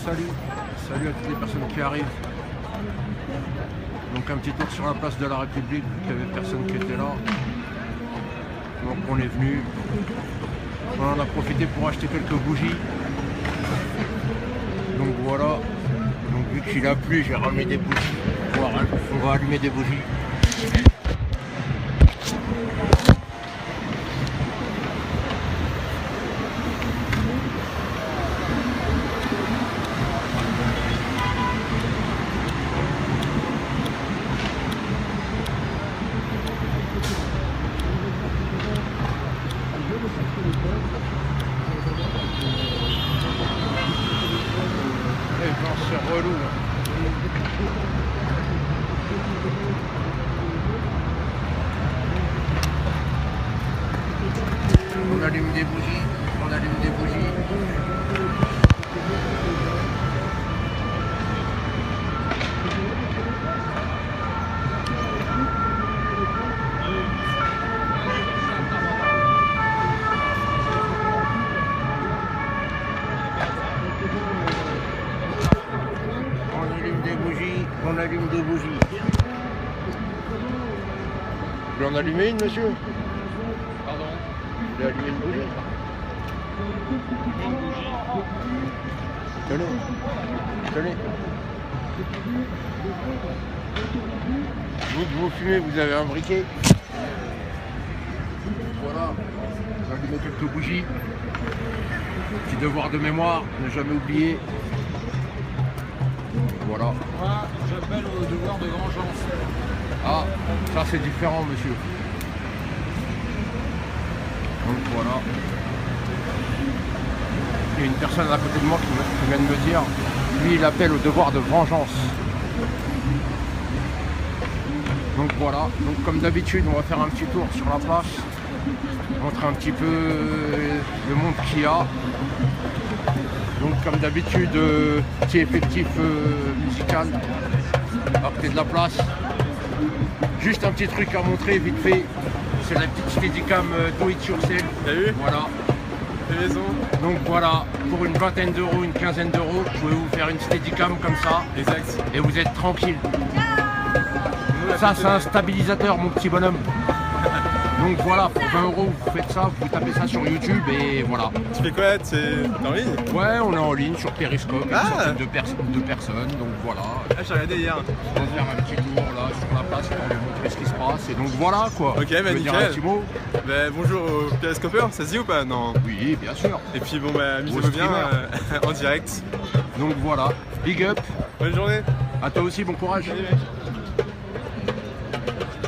salut. Salut à toutes les personnes qui arrivent. Donc un petit tour sur la place de la République, il n'y avait personne qui était là. Donc on est venu. On en a profité pour acheter quelques bougies. Donc voilà. Donc vu qu'il a plu, j'ai ramené des bougies. On va allumer des bougies. C'est relou là. On allume des bougies, on allume des bougies. On allume des bougies. Vous voulez en allumer une, monsieur? Pardon? Vous voulez allumer une bougie? Une bougie. Tenez. Tenez. Vous fumez, vous avez un briquet. Voilà. On va allumer quelques bougies. Petit devoir de mémoire, ne jamais oublier. Voilà. Moi, j'appelle au devoir de vengeance. Ah, ça c'est différent, monsieur. Donc voilà. Il y a une personne à côté de moi qui vient de me dire, lui il appelle au devoir de vengeance. Donc voilà. Donc comme d'habitude, on va faire un petit tour sur la place. Montrer un petit peu le monde qu'il y a. Donc comme d'habitude, petit effectif musical à côté de la place. Juste un petit truc à montrer vite fait, c'est la petite Steadicam do it yourself. T'as vu? Voilà. Fais maison. Donc voilà, pour une vingtaine d'euros, une quinzaine d'euros, vous pouvez vous faire une Steadicam comme ça. Exact. Et vous êtes tranquille. Ça c'est un stabilisateur mon petit bonhomme. Donc voilà, pour 20 euros, vous faites ça, vous tapez ça sur YouTube et voilà. Tu fais quoi? T'es en ligne? Ouais, on est en ligne sur Periscope, une centaine de personnes, donc voilà. Ah, j'ai regardé hier. On va faire un petit tour là sur la place pour vous montrer ce qui se passe. Et donc voilà quoi. Ok, bah Tu veux dire un nickel. petit mot? Bah, bonjour aux Periscopeurs, ça se dit ou pas? Non. Oui, bien sûr. Et puis bon, bah, amusez-vous bien en direct. Donc voilà, big up. Bonne journée. À toi aussi, bon courage. Salut mec.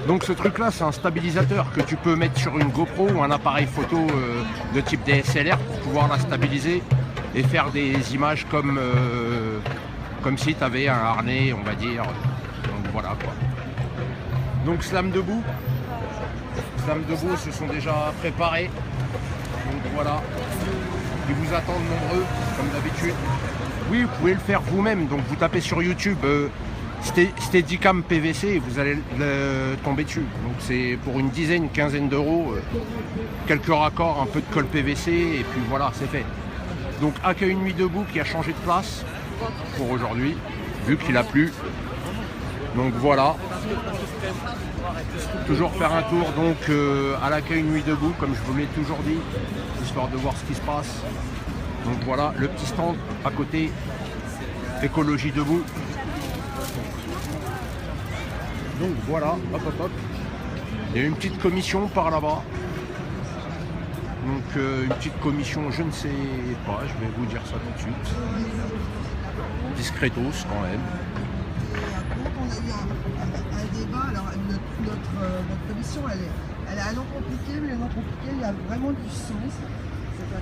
Donc ce truc là c'est un stabilisateur que tu peux mettre sur une GoPro ou un appareil photo de type DSLR pour pouvoir la stabiliser et faire des images comme si tu avais un harnais on va dire. Donc voilà quoi. Donc slam debout. Slam debout se sont déjà préparés. Donc voilà. Ils vous attendent nombreux comme d'habitude. Oui vous pouvez le faire vous-même, donc vous tapez sur YouTube Steadicam PVC et vous allez tomber dessus. Donc c'est pour une dizaine, une quinzaine d'euros, quelques raccords, un peu de colle PVC et puis voilà, c'est fait. Donc Accueil Nuit Debout qui a changé de place pour aujourd'hui, vu qu'il a plu. Donc voilà. Toujours faire un tour donc à l'Accueil Nuit Debout, comme je vous l'ai toujours dit, histoire de voir ce qui se passe. Donc voilà, le petit stand à côté, Écologie Debout. Donc voilà, hop hop hop. Il y a une petite commission par là-bas. Donc une petite commission, je ne sais pas, je vais vous dire ça tout de suite. Discretos quand même. Donc on a eu un débat, alors notre commission elle est un nom compliqué, mais le nom compliqué il a vraiment du sens. C'est la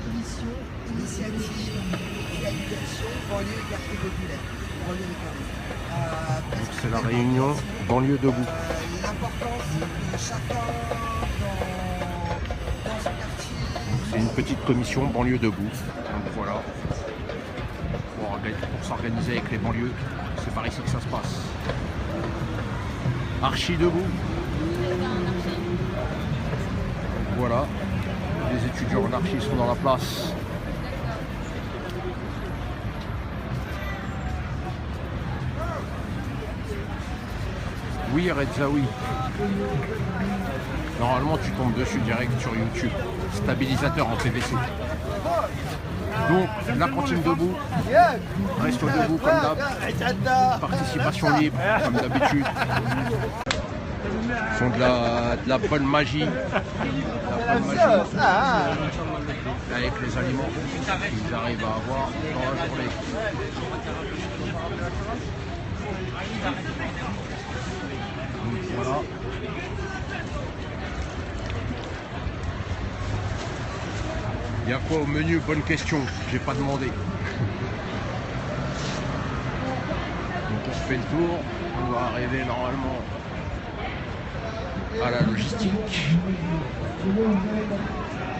commission initiative égalisation banlieue et quartier populaire. Banlieue et quartier. Donc c'est la réunion banlieue debout. L'importance de chacun dans son quartier. C'est une petite commission banlieue debout. Donc voilà. Pour s'organiser avec les banlieues, c'est par ici que ça se passe. Archi debout. Voilà. Les étudiants en archi sont dans la place. Oui, Redzaoui. Normalement, tu tombes dessus direct sur YouTube. Stabilisateur en PVC. Donc, la cantine debout. Resto debout comme d'hab. Participation libre comme d'habitude. Ils font de la bonne magie. Avec les aliments qu'ils arrivent à avoir dans la journée. Donc, voilà. Il y a quoi au menu? Bonne question, j'ai pas demandé. Donc on se fait le tour, on va arriver normalement à la logistique.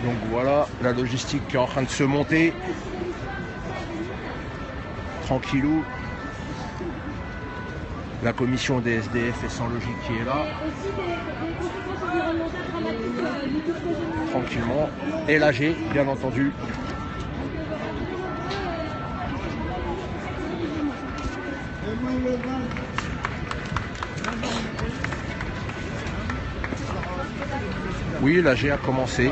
Donc voilà, la logistique qui est en train de se monter. Tranquillou. La commission des SDF et sans logique qui est là. Tranquillement. Et l'AG, bien entendu. Oui, l'AG a commencé.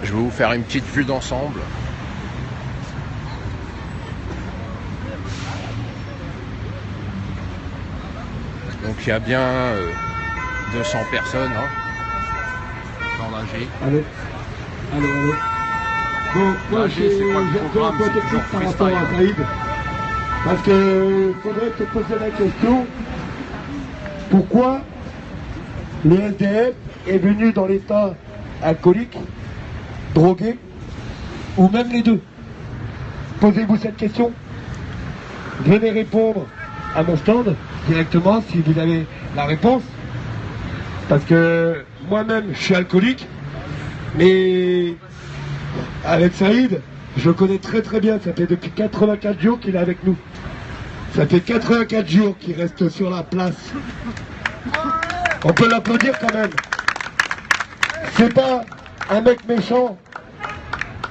Je vais vous faire une petite vue d'ensemble. Donc il y a bien 200 personnes dans l'AG. Allô. Bon, moi j'ai un point technique par rapport à Saïd. Parce que faudrait te poser la question, pourquoi le SDF est venu dans l'état alcoolique, drogué, ou même les deux? Posez-vous cette question. Venez répondre à mon stand directement si vous avez la réponse. Parce que moi-même je suis alcoolique, mais avec Saïd, je le connais très très bien. Ça fait depuis 84 jours qu'il est avec nous. Ça fait 84 jours qu'il reste sur la place. On peut l'applaudir quand même. C'est pas un mec méchant.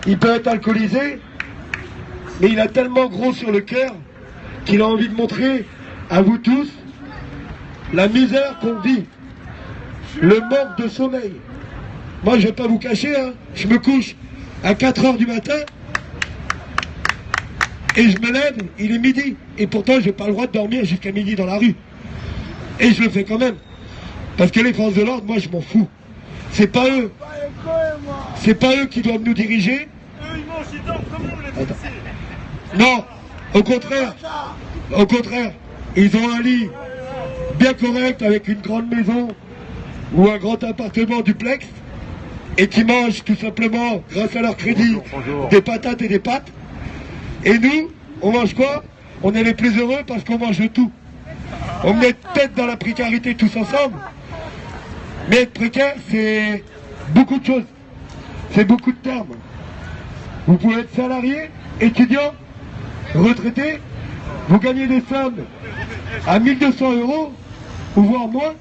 Il peut être alcoolisé, mais il a tellement gros sur le cœur qu'il a envie de montrer à vous tous la misère qu'on vit, le manque de sommeil. Moi je vais pas vous cacher, je me couche à 4 h du matin et je me lève, il est midi, et pourtant j'ai pas le droit de dormir jusqu'à midi dans la rue, et je le fais quand même parce que les forces de l'ordre, moi je m'en fous. C'est pas eux qui doivent nous diriger. Non, au contraire, ils ont un lit bien correct avec une grande maison ou un grand appartement duplex, et qui mangent tout simplement, grâce à leur crédit, des patates et des pâtes. Et nous, on mange quoi? On est les plus heureux parce qu'on mange de tout. On met peut-être dans la précarité tous ensemble, mais être précaire, c'est beaucoup de choses. C'est beaucoup de termes. Vous pouvez être salarié, étudiant, retraité, vous gagnez des sommes à 1200 € ou voire moins,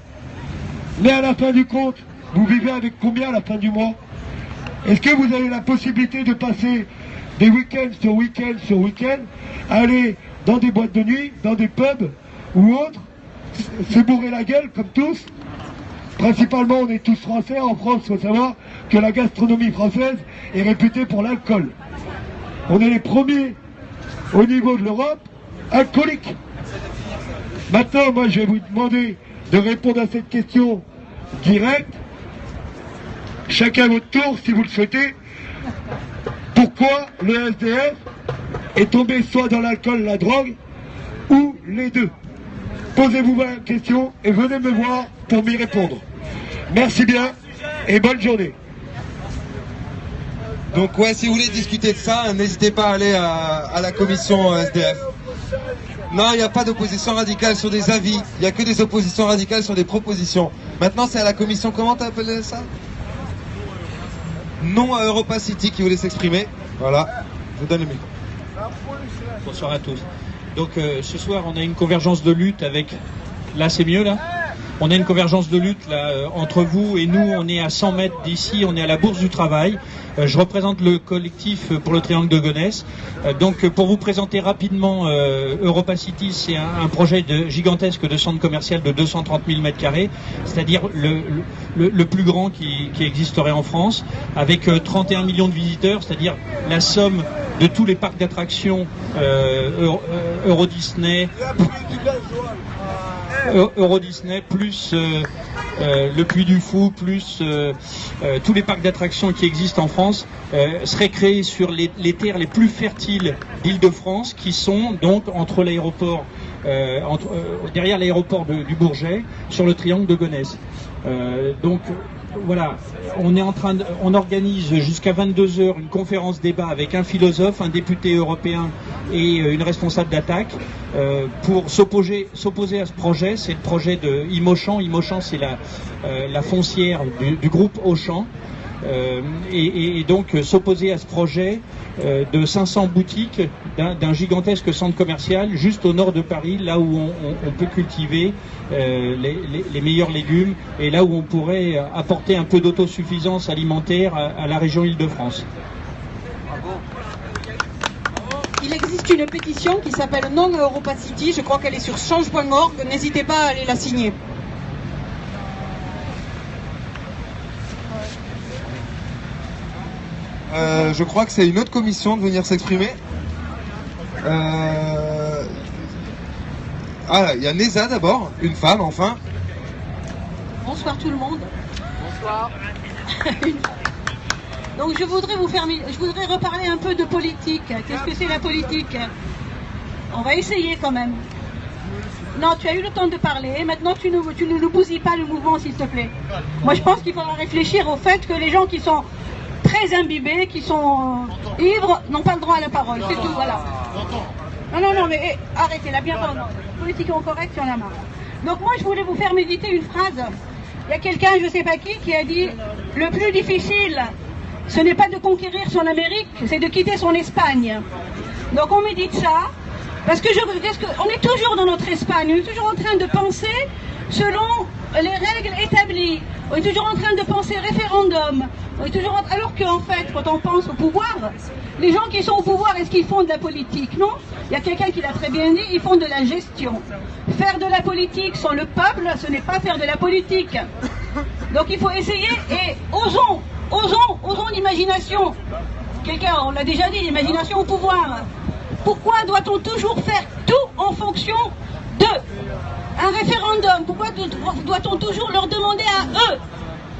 mais à la fin du compte, vous vivez avec combien à la fin du mois? Est-ce que vous avez la possibilité de passer des week-ends sur week-end sur week-end, aller dans des boîtes de nuit, dans des pubs ou autres, se bourrer la gueule comme tous? Principalement, on est tous français. En France, il faut savoir que la gastronomie française est réputée pour l'alcool. On est les premiers au niveau de l'Europe alcooliques. Maintenant, moi, je vais vous demander de répondre à cette question directe. Chacun à votre tour, si vous le souhaitez. Pourquoi le SDF est tombé soit dans l'alcool, la drogue, ou les deux? Posez-vous la question et venez me voir pour m'y répondre. Merci bien et bonne journée. Donc ouais, si vous voulez discuter de ça, n'hésitez pas à aller à la commission SDF. Non, il n'y a pas d'opposition radicale sur des avis, il n'y a que des oppositions radicales sur des propositions. Maintenant, c'est à la commission, comment t'appelles ça? Non à Europa City qui voulait s'exprimer. Voilà, je vous donne le micro. Bonsoir à tous. Donc ce soir, on a une convergence de lutte avec... Là, c'est mieux, là? on a une convergence de lutte là, entre vous et nous. On est à 100 mètres d'ici, on est à la Bourse du Travail. Je représente le collectif pour le Triangle de Gonesse. Donc pour vous présenter rapidement Europa City, c'est un projet gigantesque de centre commercial de 230 000 m², c'est-à-dire le plus grand qui existerait en France, avec 31 millions de visiteurs, c'est-à-dire la somme de tous les parcs d'attractions Euro Disney, plus le Puy du Fou, plus tous les parcs d'attractions qui existent en France seraient créés sur les terres les plus fertiles d'Île-de-France, qui sont donc entre l'aéroport, derrière l'aéroport du Bourget, sur le triangle de Gonesse. Donc voilà, on organise jusqu'à 22h une conférence débat avec un philosophe, un député européen et une responsable d'attaque pour s'opposer à ce projet. C'est le projet de Imochan. Imochan, c'est la foncière du groupe Auchan. Et donc s'opposer à ce projet de 500 boutiques d'un gigantesque centre commercial juste au nord de Paris, là où on peut cultiver les meilleurs légumes et là où on pourrait apporter un peu d'autosuffisance alimentaire à la région Île-de-France. Il existe une pétition qui s'appelle Non à Europa City, je crois qu'elle est sur change.org, n'hésitez pas à aller la signer. Je crois que c'est une autre commission de venir s'exprimer. Ah là, il y a Neza d'abord, une femme enfin. Bonsoir tout le monde. Bonsoir. Donc je voudrais reparler un peu de politique. Qu'est-ce que c'est la politique? On va essayer quand même. Non, tu as eu le temps de parler, maintenant tu ne nous bousilles pas le mouvement s'il te plaît. Moi je pense qu'il faudra réfléchir au fait que les gens qui sont très imbibés, qui sont ivres, n'ont pas le droit à la parole, c'est tout, voilà. Non, mais arrêtez, là, bien pendant. Politiquement correct, il y en a marre. Donc moi, je voulais vous faire méditer une phrase. Il y a quelqu'un, je ne sais pas qui a dit « Le plus difficile, ce n'est pas de conquérir son Amérique, c'est de quitter son Espagne. » Donc on médite ça, parce que on est toujours dans notre Espagne, on est toujours en train de penser selon les règles établies. On est toujours en train de penser référendum. Alors qu'en fait, quand on pense au pouvoir, les gens qui sont au pouvoir, est-ce qu'ils font de la politique? Non. Il y a quelqu'un qui l'a très bien dit, ils font de la gestion. Faire de la politique sans le peuple, ce n'est pas faire de la politique. Donc il faut essayer et osons l'imagination. Quelqu'un, on l'a déjà dit, l'imagination au pouvoir. Pourquoi doit-on toujours faire tout en fonction un référendum? Pourquoi doit-on toujours leur demander à eux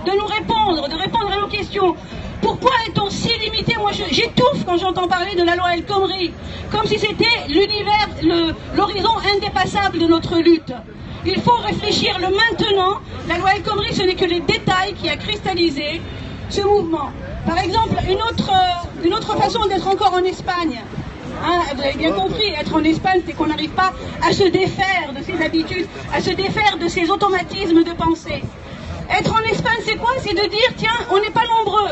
de nous répondre, de répondre à nos questions? Pourquoi est-on si limité? Moi, j'étouffe quand j'entends parler de la loi El Khomri, comme si c'était l'horizon indépassable de notre lutte. Il faut réfléchir le maintenant. La loi El Khomri, ce n'est que les détails qui a cristallisé ce mouvement. Par exemple, une autre façon d'être encore en Espagne. Hein, vous avez bien compris, être en Espagne, c'est qu'on n'arrive pas à se défaire de ses habitudes, à se défaire de ses automatismes de pensée. Être en Espagne, c'est quoi? C'est de dire, tiens, on n'est pas nombreux.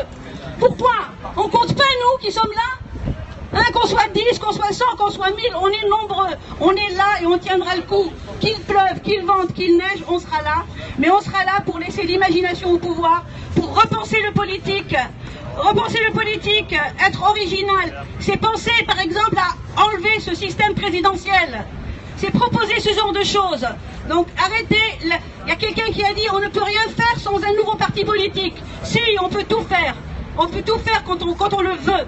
Pourquoi? On compte pas nous qui sommes là? Hein, qu'on soit 10, qu'on soit 100, qu'on soit 1000, on est nombreux. On est là et on tiendra le coup. Qu'il pleuve, qu'il vente, qu'il neige, on sera là. Mais on sera là pour laisser l'imagination au pouvoir, pour repenser le politique. Repenser le politique, être original, c'est penser par exemple à enlever ce système présidentiel. C'est proposer ce genre de choses. Donc arrêtez, il y a quelqu'un qui a dit on ne peut rien faire sans un nouveau parti politique. Si, on peut tout faire. On peut tout faire quand on le veut.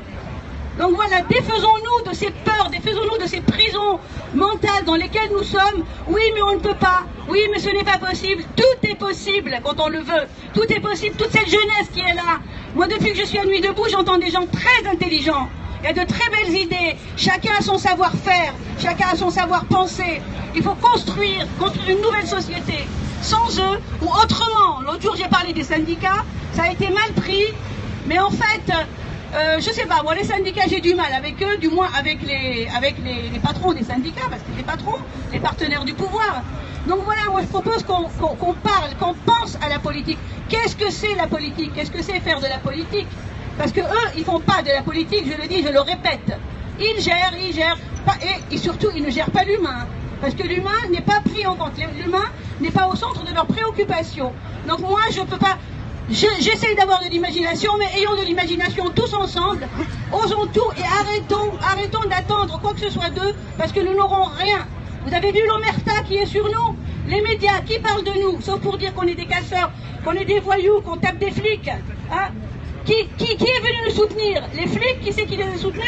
Donc voilà, défaisons-nous de ces peurs, défaisons-nous de ces prisons mentales dans lesquelles nous sommes. Oui, mais on ne peut pas. Oui, mais ce n'est pas possible. Tout est possible quand on le veut. Tout est possible. Toute cette jeunesse qui est là. Moi, depuis que je suis à Nuit debout, j'entends des gens très intelligents. Il y a de très belles idées. Chacun a son savoir-faire. Chacun a son savoir-penser. Il faut construire une nouvelle société. Sans eux ou autrement. L'autre jour, j'ai parlé des syndicats. Ça a été mal pris. Mais en fait... je sais pas, moi les syndicats j'ai du mal avec eux, du moins avec les patrons des syndicats, parce que les patrons, les partenaires du pouvoir. Donc voilà, moi je propose qu'on parle, qu'on pense à la politique. Qu'est-ce que c'est la politique? Qu'est-ce que c'est faire de la politique? Parce que eux, ils font pas de la politique, je le dis, je le répète. Ils gèrent, pas, et surtout ils ne gèrent pas l'humain. Parce que l'humain n'est pas pris en compte. L'humain n'est pas au centre de leurs préoccupations. Donc moi, je peux pas... J'essaye d'avoir de l'imagination, mais ayons de l'imagination tous ensemble. Osons tout et arrêtons d'attendre quoi que ce soit d'eux, parce que nous n'aurons rien. Vous avez vu l'omerta qui est sur nous? Les médias qui parlent de nous, sauf pour dire qu'on est des casseurs, qu'on est des voyous, qu'on tape des flics. Hein? Qui est venu nous soutenir? Les flics, qui c'est qui les a soutenus?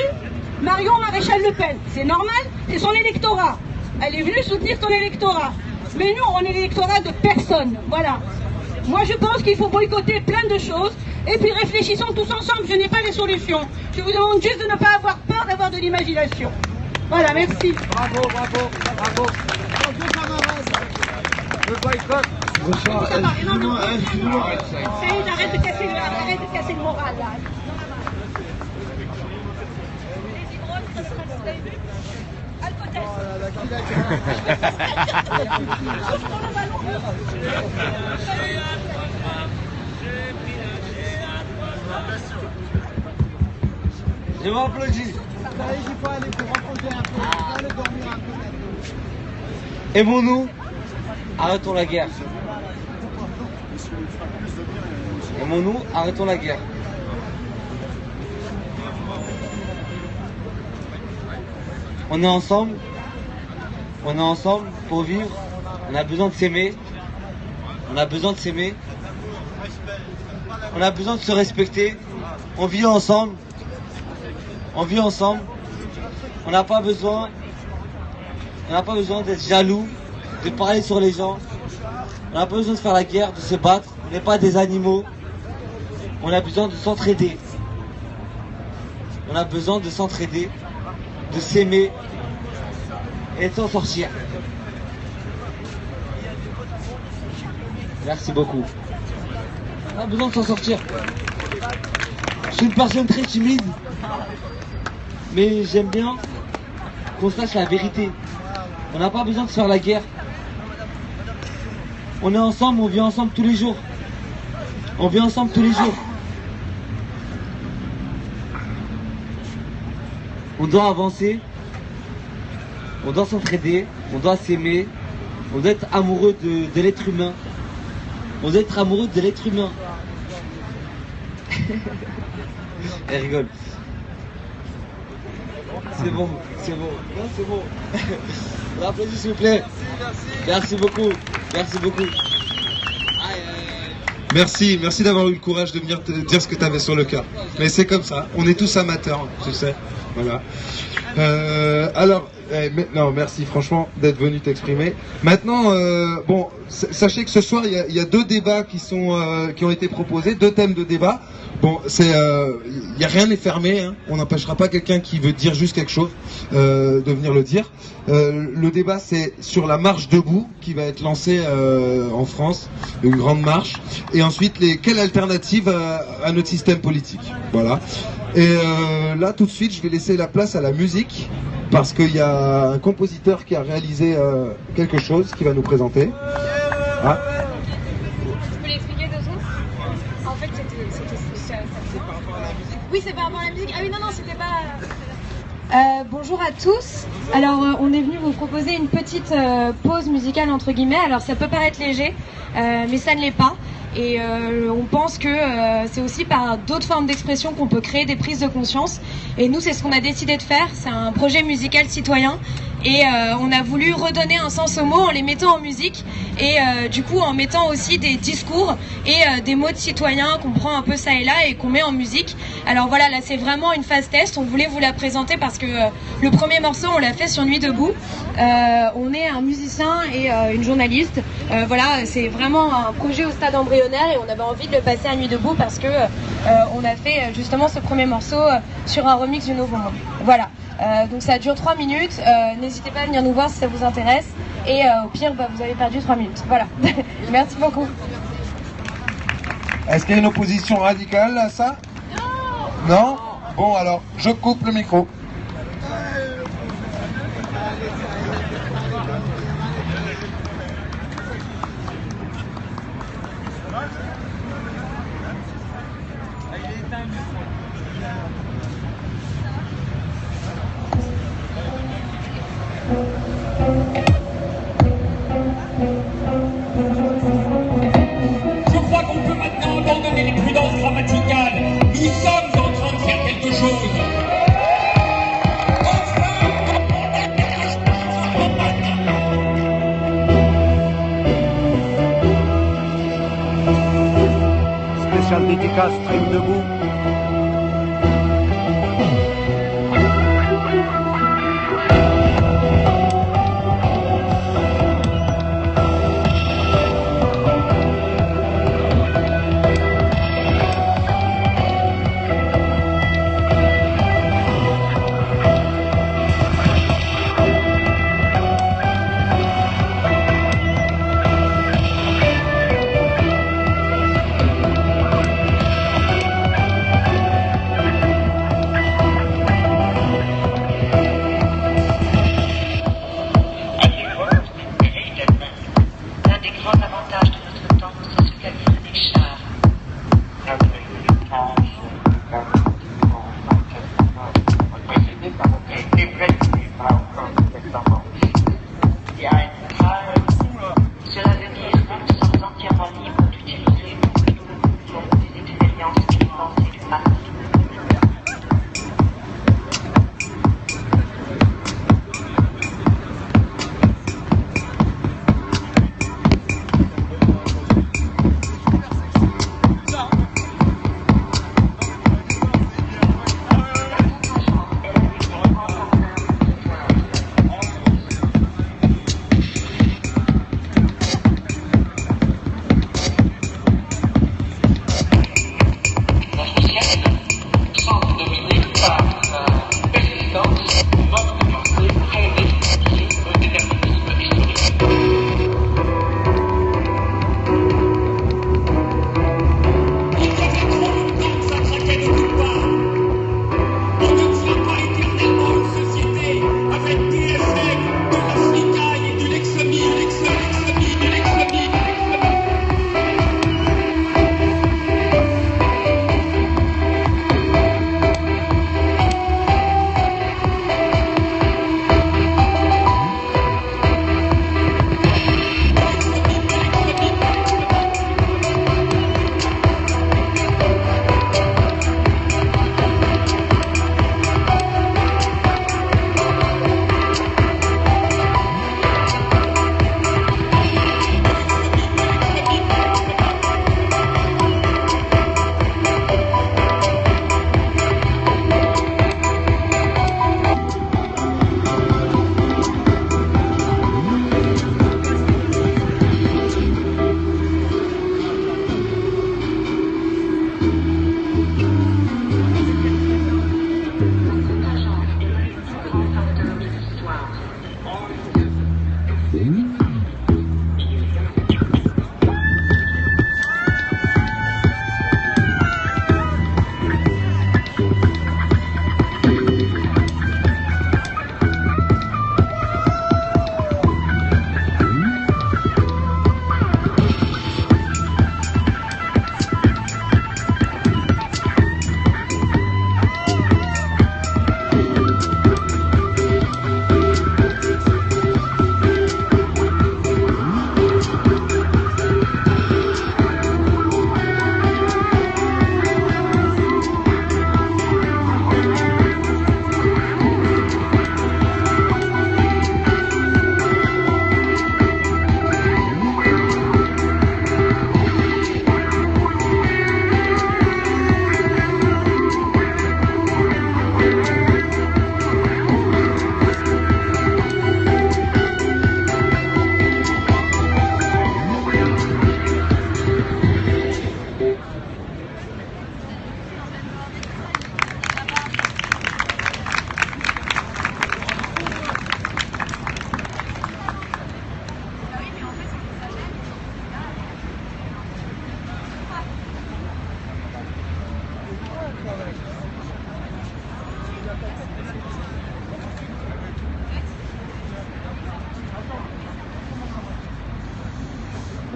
Marion Maréchal Le Pen. C'est normal, c'est son électorat. Elle est venue soutenir son électorat. Mais nous, on est l'électorat de personne. Voilà. Moi, je pense qu'il faut boycotter plein de choses. Et puis réfléchissons tous ensemble. Je n'ai pas les solutions. Je vous demande juste de ne pas avoir peur d'avoir de l'imagination. Voilà, merci. Bravo, bravo, bravo. Le boycott. Excuse-moi. Saïd, arrête de casser le moral, là. Les ivrognes, vous avez vu? Je m'applaudis. Aimons-nous, arrêtons la guerre. Aimons-nous, arrêtons la guerre. On est ensemble pour vivre, on a besoin de s'aimer, on a besoin de se respecter, on vit ensemble, on n'a pas besoin d'être jaloux, de parler sur les gens, on n'a pas besoin de faire la guerre, de se battre, on n'est pas des animaux, on a besoin de s'entraider, de s'aimer et de s'en sortir. Merci beaucoup. On a besoin de s'en sortir. Je suis une personne très timide, mais j'aime bien qu'on sache la vérité. On n'a pas besoin de faire la guerre. On est ensemble, on vit ensemble tous les jours. On doit avancer, on doit s'entraider, on doit s'aimer, on doit être amoureux de l'être humain. Elle rigole. C'est bon. Non, c'est bon. On applaudit s'il vous plaît. Merci beaucoup. Merci d'avoir eu le courage de venir te dire ce que tu avais sur le cœur. Mais c'est comme ça, on est tous amateurs, tu sais. Voilà. Non, merci franchement d'être venu t'exprimer. Maintenant, sachez que ce soir il y a deux débats qui ont été proposés, deux thèmes de débat. Bon, y a rien n'est fermé, hein. On n'empêchera pas quelqu'un qui veut dire juste quelque chose de venir le dire. Le débat c'est sur la marche debout qui va être lancée en France, une grande marche. Et ensuite quelle alternative à notre système politique. Voilà. Et là tout de suite je vais laisser la place à la musique parce qu'il y a un compositeur qui a réalisé quelque chose qui va nous présenter. Ah. Je peux l'expliquer 2 secondes? En fait ça par rapport à la musique. Oui, c'est par rapport à la musique. Ah oui, non, c'était pas... bonjour à tous. Alors on est venu vous proposer une petite pause musicale entre guillemets. Alors ça peut paraître léger, mais ça ne l'est pas. Et on pense que c'est aussi par d'autres formes d'expression qu'on peut créer des prises de conscience. Et nous, c'est ce qu'on a décidé de faire. C'est un projet musical citoyen. Et on a voulu redonner un sens aux mots en les mettant en musique. Et du coup, en mettant aussi des discours et des mots de citoyens qu'on prend un peu ça et là et qu'on met en musique. Alors voilà, là c'est vraiment une phase test. On voulait vous la présenter parce que le premier morceau, on l'a fait sur Nuit debout. On est un musicien et une journaliste. Voilà, c'est vraiment un projet au stade embryonnaire et on avait envie de le passer à Nuit debout parce que on a fait justement ce premier morceau sur un remix du Nouveau Monde. Voilà, donc ça dure 3 minutes. N'hésitez pas à venir nous voir si ça vous intéresse et au pire vous avez perdu 3 minutes. Voilà. Merci beaucoup. Est-ce qu'il y a une opposition radicale à ça? Non. Bon alors, je coupe le micro. dédicace Stream Debout.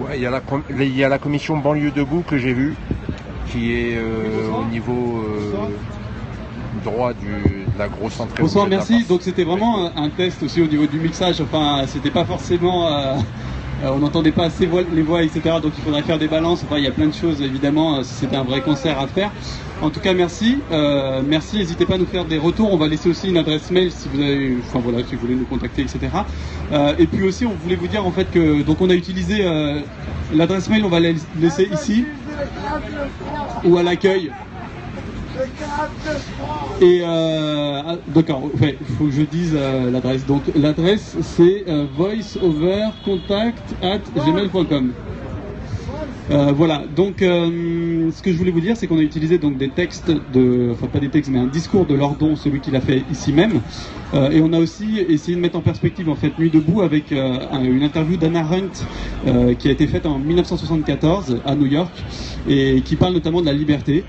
Ouais, il y a la commission banlieue debout que j'ai vue, qui est au niveau droit de la grosse entrée. Bonsoir, merci. Donc c'était vraiment un test aussi au niveau du mixage. Enfin, c'était pas forcément, on n'entendait pas assez les voix, etc. Donc il faudrait faire des balances. Enfin, il y a plein de choses évidemment. Si c'était un vrai concert à faire. En tout cas, merci. Merci. N'hésitez pas à nous faire des retours. On va laisser aussi une adresse mail si vous avez, enfin voilà, si vous voulez nous contacter, etc. Et puis aussi, on voulait vous dire en fait que donc on a utilisé l'adresse mail. On va la laisser ici. ou à l'accueil. Et d'accord, il faut que je dise l'adresse. Donc l'adresse c'est voiceovercontact@gmail.com. Voilà, donc ce que je voulais vous dire, c'est qu'on a utilisé donc des textes enfin pas des textes, mais un discours de Lordon, celui qu'il a fait ici même, et on a aussi essayé de mettre en perspective en fait Nuit debout avec une interview d'Anna Hunt qui a été faite en 1974 à New York et qui parle notamment de la liberté,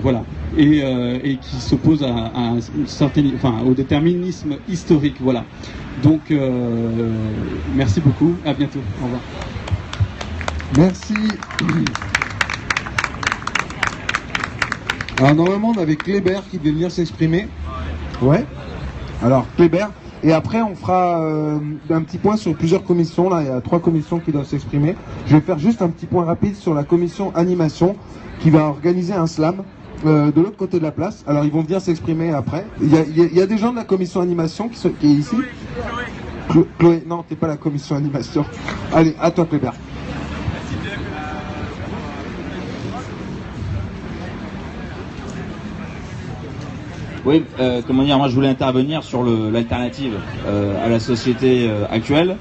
voilà, et qui s'oppose à un certain, enfin au déterminisme historique, voilà. Donc merci beaucoup, à bientôt, au revoir. Merci. Alors normalement on avait Kléber qui devait venir s'exprimer. Ouais. Alors Kléber. Et après on fera un petit point sur plusieurs commissions. Là il y a 3 commissions qui doivent s'exprimer. Je vais faire juste un petit point rapide sur la commission animation qui va organiser un slam de l'autre côté de la place. Alors ils vont venir s'exprimer après. Il y a des gens de la commission animation qui est ici. Chloé, non t'es pas la commission animation. Allez, à toi Kléber. Oui, comment dire, moi je voulais intervenir sur l'alternative à la société actuelle.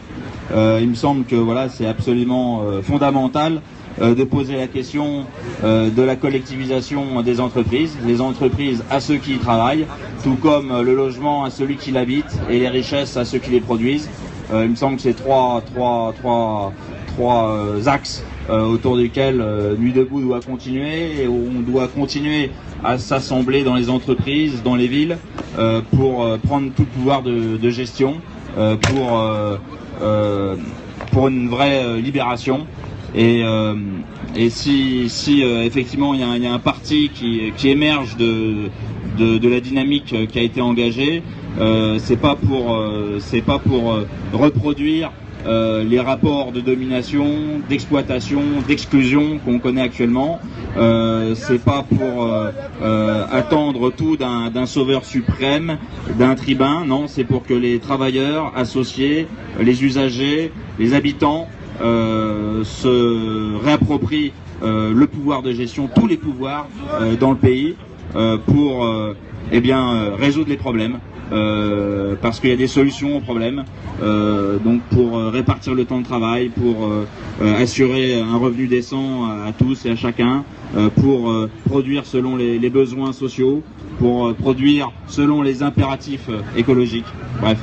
Il me semble que voilà, c'est absolument fondamental de poser la question de la collectivisation des entreprises, les entreprises à ceux qui y travaillent, tout comme le logement à celui qui l'habite et les richesses à ceux qui les produisent. Il me semble que c'est trois axes autour desquels Nuit debout doit continuer, et où on doit continuer à s'assembler dans les entreprises, dans les villes, pour prendre tout le pouvoir de gestion, pour une vraie libération. Et si effectivement il y a un parti qui émerge de la dynamique qui a été engagée, c'est pas pour reproduire les rapports de domination, d'exploitation, d'exclusion qu'on connaît actuellement. C'est pas pour attendre tout d'un sauveur suprême, d'un tribun. Non, c'est pour que les travailleurs, associés, les usagers, les habitants se réapproprient le pouvoir de gestion, tous les pouvoirs dans le pays, pour résoudre les problèmes. Parce qu'il y a des solutions aux problèmes, donc pour répartir le temps de travail, pour assurer un revenu décent à tous et à chacun, pour produire selon les besoins sociaux, pour produire selon les impératifs écologiques. Bref,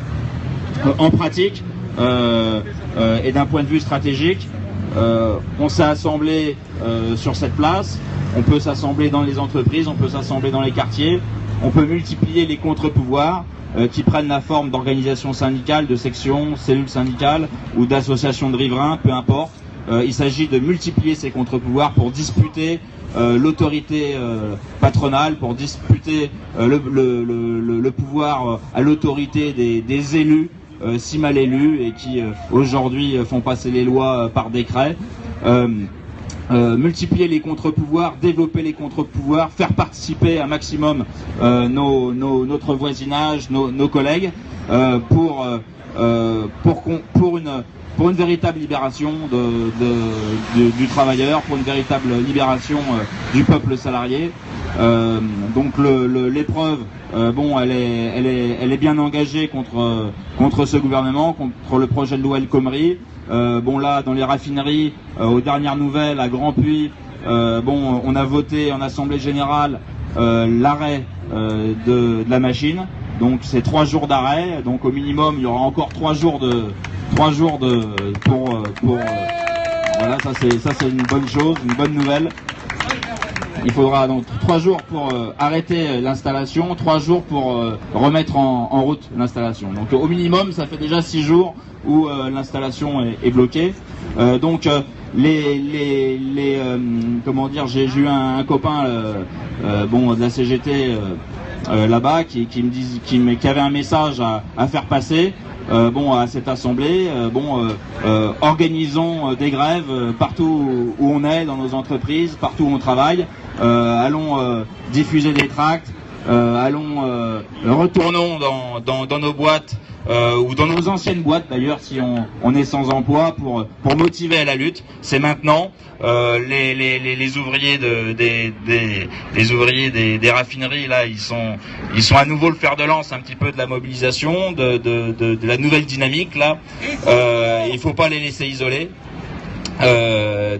en pratique et d'un point de vue stratégique, on s'est assemblé sur cette place, on peut s'assembler dans les entreprises, on peut s'assembler dans les quartiers, on peut multiplier les contre-pouvoirs qui prennent la forme d'organisations syndicales, de sections, cellules syndicales ou d'associations de riverains, peu importe. Il s'agit de multiplier ces contre-pouvoirs pour disputer l'autorité patronale, pour disputer le pouvoir à l'autorité des élus, si mal élus, et qui aujourd'hui font passer les lois par décret. Multiplier les contre-pouvoirs, développer les contre-pouvoirs, faire participer un maximum notre voisinage, nos collègues, pour une véritable libération du travailleur, pour une véritable libération du peuple salarié. Donc l'épreuve, elle est bien engagée contre ce gouvernement, contre le projet de loi El Khomri. Là, dans les raffineries, aux dernières nouvelles, à Grand Puy, on a voté en Assemblée Générale l'arrêt de la machine. Donc c'est 3 jours d'arrêt. Donc au minimum, il y aura encore 3 jours voilà, ça c'est une bonne chose, une bonne nouvelle. Il faudra donc 3 jours pour arrêter l'installation, 3 jours pour remettre en route l'installation. Donc au minimum, ça fait déjà 6 jours où l'installation est bloquée. J'ai eu un copain de la CGT là-bas qui avait un message à faire passer. À cette assemblée, organisons des grèves partout où on est, dans nos entreprises, partout où on travaille. Allons diffuser des tracts, retournons dans nos boîtes ou dans nos anciennes boîtes d'ailleurs si on est sans emploi pour motiver à la lutte. C'est maintenant. Les ouvriers des ouvriers des raffineries là, ils sont à nouveau le fer de lance un petit peu de la mobilisation, de la nouvelle dynamique là. Il faut pas les laisser isolés.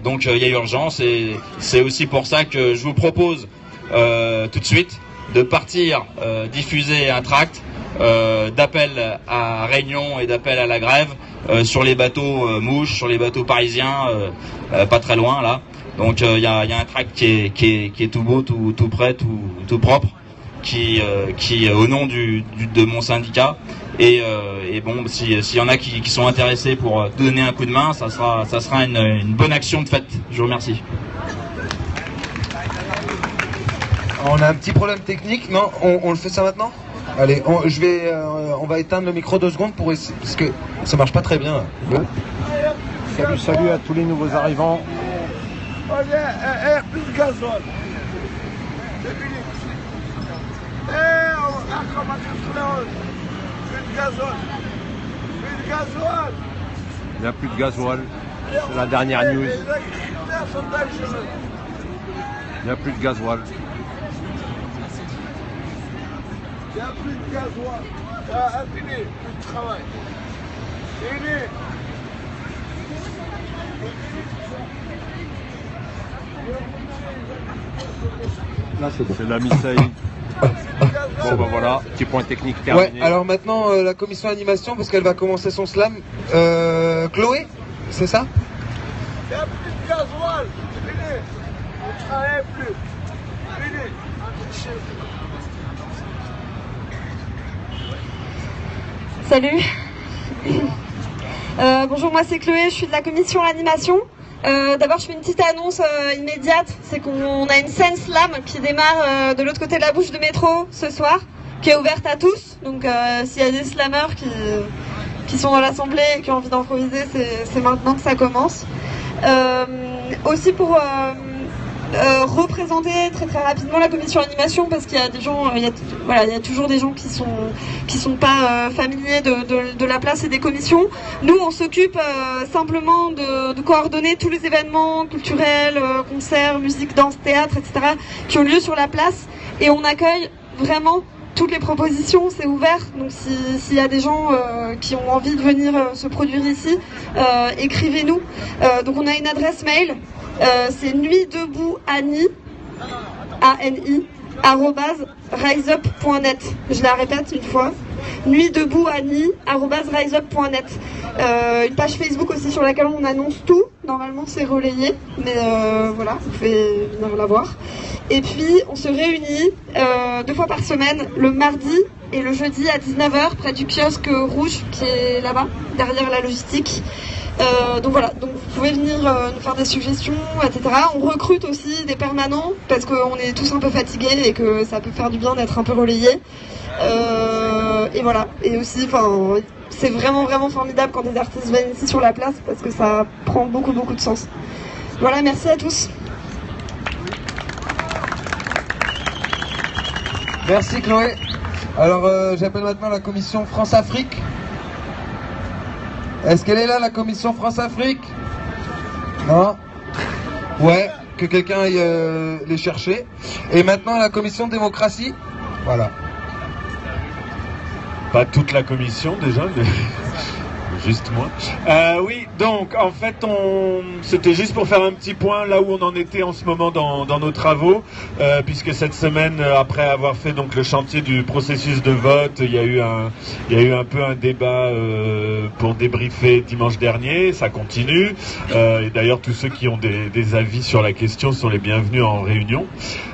Donc il y a urgence et c'est aussi pour ça que je vous propose tout de suite de partir diffuser un tract d'appel à réunion et d'appel à la grève sur les bateaux mouches, sur les bateaux parisiens, pas très loin là. Donc il y a un tract qui est tout beau, tout prêt, tout propre, qui au nom de mon syndicat. Et bon, s'il y en a qui sont intéressés pour donner un coup de main, ça sera une bonne action de fête. Je vous remercie. On a un petit problème technique, non, on le fait ça maintenant? Allez, on va éteindre le micro 2 secondes pour essayer, parce que ça marche pas très bien. Salut à tous les nouveaux arrivants. Plus de gazole. Il n'y a plus de gasoil. C'est la dernière news. Il n'y a plus de gasoil. Il n'y a plus de gasoil. Ah, fini, plus de travail. Fini. Là, c'est la Misaï. Bon, bah voilà, petit point technique terminé. Ouais, alors maintenant, la commission animation, parce qu'elle va commencer son slam. Chloé, c'est ça? Il n'y a plus de gasoil. Fini. On ne travaille plus. Fini. Salut. Bonjour, moi c'est Chloé, je suis de la commission animation. D'abord je fais une petite annonce immédiate, c'est qu'on a une scène slam qui démarre de l'autre côté de la bouche de métro ce soir, qui est ouverte à tous. Donc s'il y a des slammers qui sont dans l'assemblée et qui ont envie d'improviser, c'est maintenant que ça commence. Aussi pour représenter très rapidement la commission animation, parce qu'il y a des gens, il y a toujours des gens qui sont pas familiers de la place et des commissions. Nous on s'occupe simplement de coordonner tous les événements culturels, concerts, musique, danse, théâtre, etc. qui ont lieu sur la place, et on accueille vraiment toutes les propositions, c'est ouvert. Donc s'il y a des gens qui ont envie de venir se produire ici, écrivez-nous. Donc on a une adresse mail, c'est nuitdeboutani, A-N-I, @riseup.net. Je la répète une fois, nuitdeboutani, @riseup.net. Une page Facebook aussi sur laquelle on annonce tout. Normalement c'est relayé, mais voilà, vous pouvez venir la voir. Et puis on se réunit 2 fois par semaine, le mardi et le jeudi à 19h près du kiosque rouge qui est là-bas, derrière la logistique. Donc voilà, donc vous pouvez venir nous faire des suggestions, etc. On recrute aussi des permanents parce qu'on est tous un peu fatigués et que ça peut faire du bien d'être un peu relayés. Et voilà, et aussi, c'est vraiment formidable quand des artistes viennent ici sur la place parce que ça prend beaucoup de sens. Voilà, merci à tous. Merci Chloé. Alors j'appelle maintenant la commission France-Afrique. Est-ce qu'elle est là, la commission France-Afrique? Non? Ouais, que quelqu'un aille les chercher. Et maintenant la commission démocratie. Voilà. Pas toute la commission déjà, mais juste moi. Oui, donc en fait c'était juste pour faire un petit point là où on en était en ce moment dans nos travaux, puisque cette semaine, après avoir fait donc le chantier du processus de vote, il y a eu un peu un débat pour débriefer dimanche dernier. Ça continue, et d'ailleurs tous ceux qui ont des avis sur la question sont les bienvenus en réunion.